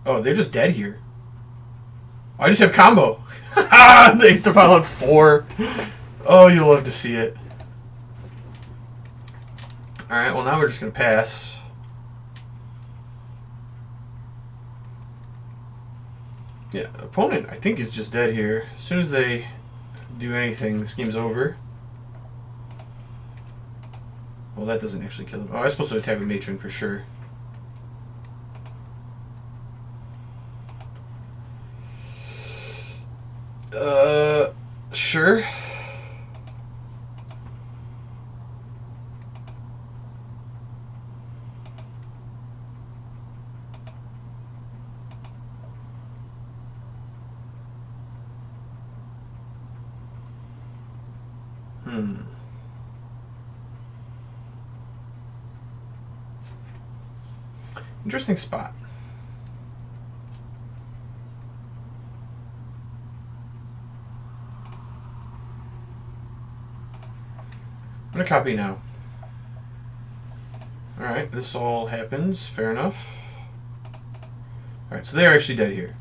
Oh, they're just dead here. I just have combo. They hit the pile on 4. Oh, you love to see it. Alright, well now we're just going to pass. Yeah, opponent I think is just dead here. As soon as they do anything, this game's over. Well, that doesn't actually kill him. Oh, I was supposed to attack with Matron for sure. Sure. Interesting spot. I'm going to copy now. Alright, this all happens. Fair enough. Alright, so they're actually dead here.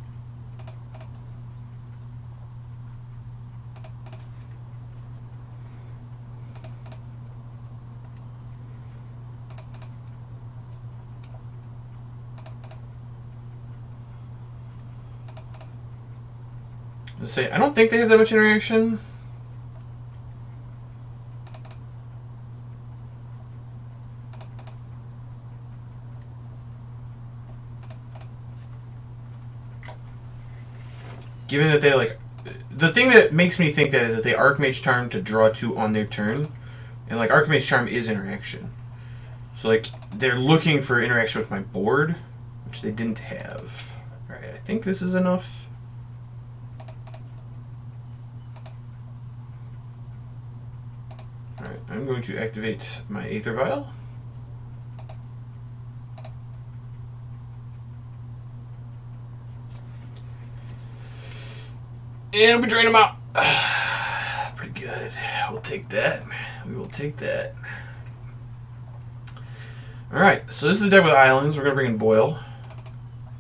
Let's say, I don't think they have that much interaction. Given that they like, the thing that makes me think that is that they Archmage Charm to draw 2 on their turn, and like Archmage Charm is interaction, so like they're looking for interaction with my board, which they didn't have. All right, I think this is enough. All right, I'm going to activate my Aether Vial. And we drain them out. Pretty good. We'll take that. We will take that. Alright, so this is a deck with islands. We're going to bring in Boil.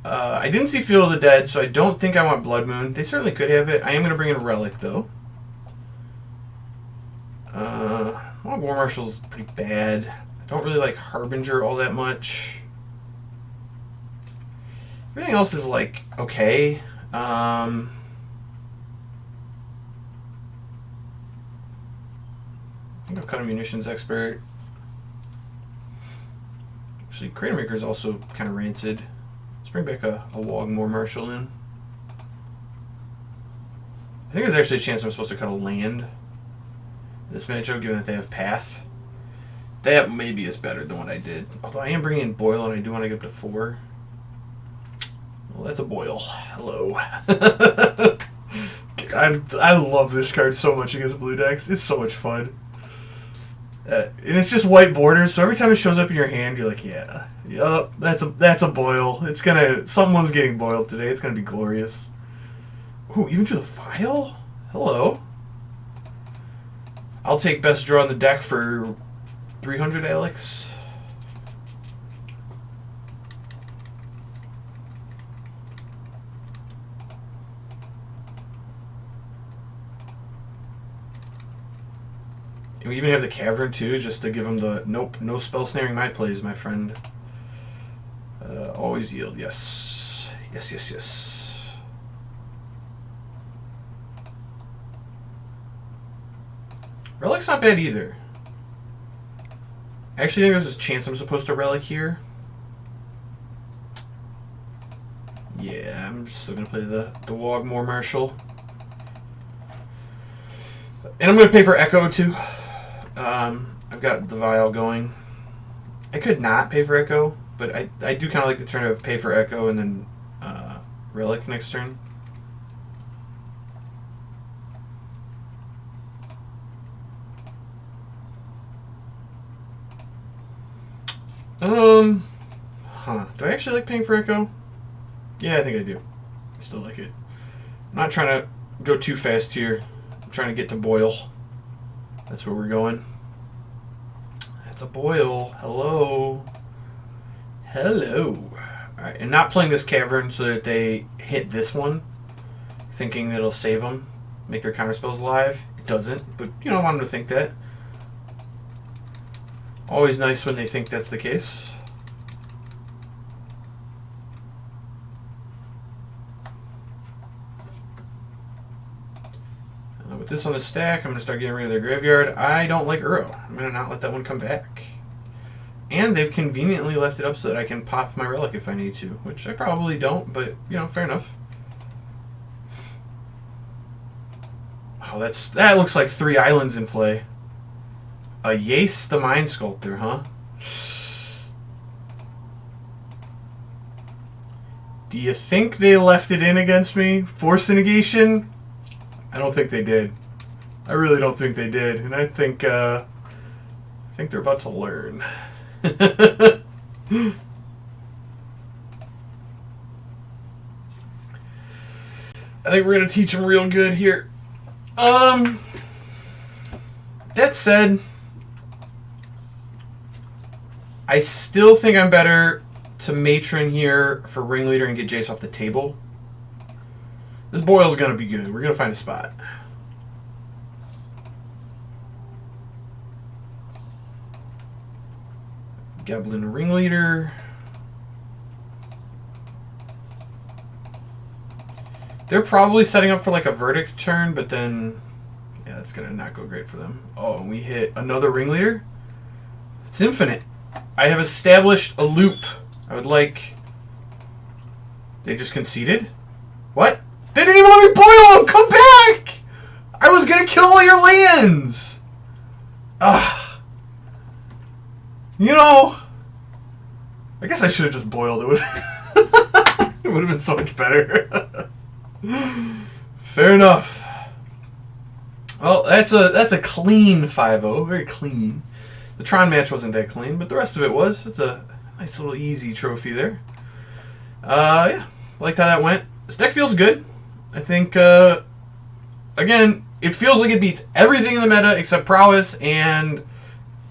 I didn't see Field of the Dead, so I don't think I want Blood Moon. They certainly could have it. I am going to bring in a Relic, though. Well, War Marshal's pretty bad. I don't really like Harbinger all that much. Everything else is, like, okay. I think I've cut a Munitions Expert. Actually, Crater Maker is also kind of rancid. Let's bring back a Wogmore Marshal in. I think there's actually a chance I'm supposed to cut a land in this matchup, given that they have Path. That maybe is better than what I did. Although I am bringing in Boil, and I do want to get up to 4. Well, that's a Boil. Hello. I love this card so much against blue decks. It's so much fun. And it's just white borders, so every time it shows up in your hand, you're like, yeah, yup, that's a Boil. It's gonna, someone's getting boiled today. It's gonna be glorious. Ooh, even to the Vial? Hello. I'll take best draw on the deck for 300, Alex. And we even have the Cavern too, just to give him the nope, no spell snaring my plays, my friend. Always yield, yes. Yes, yes, yes. Relic's not bad either. I actually think there's a chance I'm supposed to Relic here. Yeah, I'm still going to play the Wogmore Marshal. And I'm going to pay for Echo too. I've got the Vial going. I could not pay for Echo, but I do kind of like the turn of pay for Echo and then Relic next turn. Do I actually like paying for Echo? Yeah, I think I do. I still like it. I'm not trying to go too fast here. I'm trying to get to Boil. That's where we're going. That's a Boil. Hello. Hello. Alright, and not playing this Cavern so that they hit this one, thinking that it'll save them, make their counterspells alive. It doesn't, but you know, I want them to think that. Always nice when they think that's the case. With this on the stack, I'm going to start getting rid of their graveyard. I don't like Uro. I'm going to not let that one come back. And they've conveniently left it up so that I can pop my Relic if I need to, which I probably don't, but, you know, fair enough. Oh, that looks like 3 islands in play. A Yace the Mind Sculptor, huh? Do you think they left it in against me? Force negation? I don't think they did. I really don't think they did, and I think they're about to learn. I think we're gonna teach them real good here. That said, I still think I'm better to Matron here for Ringleader and get Jace off the table. This Boil's gonna be good. We're gonna find a spot. Goblin Ringleader. They're probably setting up for like a Verdict turn, but then yeah, that's gonna not go great for them. Oh, and we hit another Ringleader. It's infinite. I have established a loop. I would like... They just conceded? What? They didn't even let me boil them! Come back! I was gonna kill all your lands! Ugh. You know... I guess I should have just boiled. It would have been so much better. Fair enough. Well, that's a clean 5-0. Very clean. The Tron match wasn't that clean, but the rest of it was. It's a nice little easy trophy there. Yeah, liked how that went. This deck feels good. I think, again, it feels like it beats everything in the meta except Prowess, and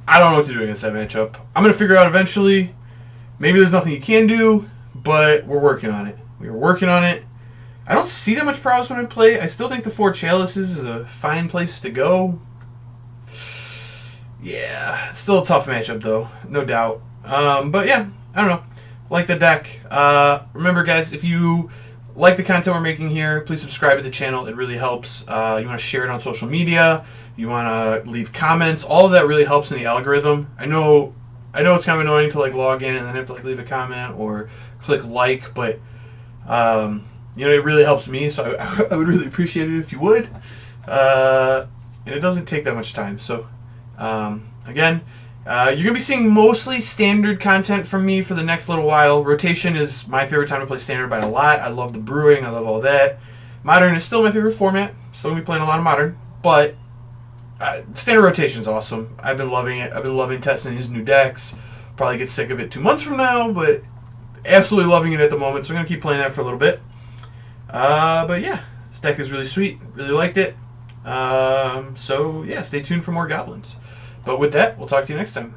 I don't know what to do against that matchup. I'm going to figure it out eventually. Maybe there's nothing you can do, but we're working on it. We're working on it. I don't see that much Prowess when I play. I still think the 4 Chalices is a fine place to go. Yeah, still a tough matchup, though. No doubt. But yeah, I don't know. Like the deck. Remember, guys, if you like the content we're making here, please subscribe to the channel. It really helps. You want to share it on social media. You want to leave comments. All of that really helps in the algorithm. I know it's kind of annoying to like log in and then have to like leave a comment or click like, but you know, it really helps me. So I would really appreciate it if you would. And it doesn't take that much time. So again, you're gonna be seeing mostly standard content from me for the next little while. Rotation is my favorite time to play standard by a lot. I love the brewing. I love all that. Modern is still my favorite format. Still gonna be playing a lot of Modern, but standard rotation is awesome. I've been loving it. I've been loving testing these new decks. Probably get sick of it 2 months from now, but absolutely loving it at the moment. So I'm gonna keep playing that for a little bit. But yeah, this deck is really sweet. Really liked it. So yeah, stay tuned for more Goblins. But with that, we'll talk to you next time.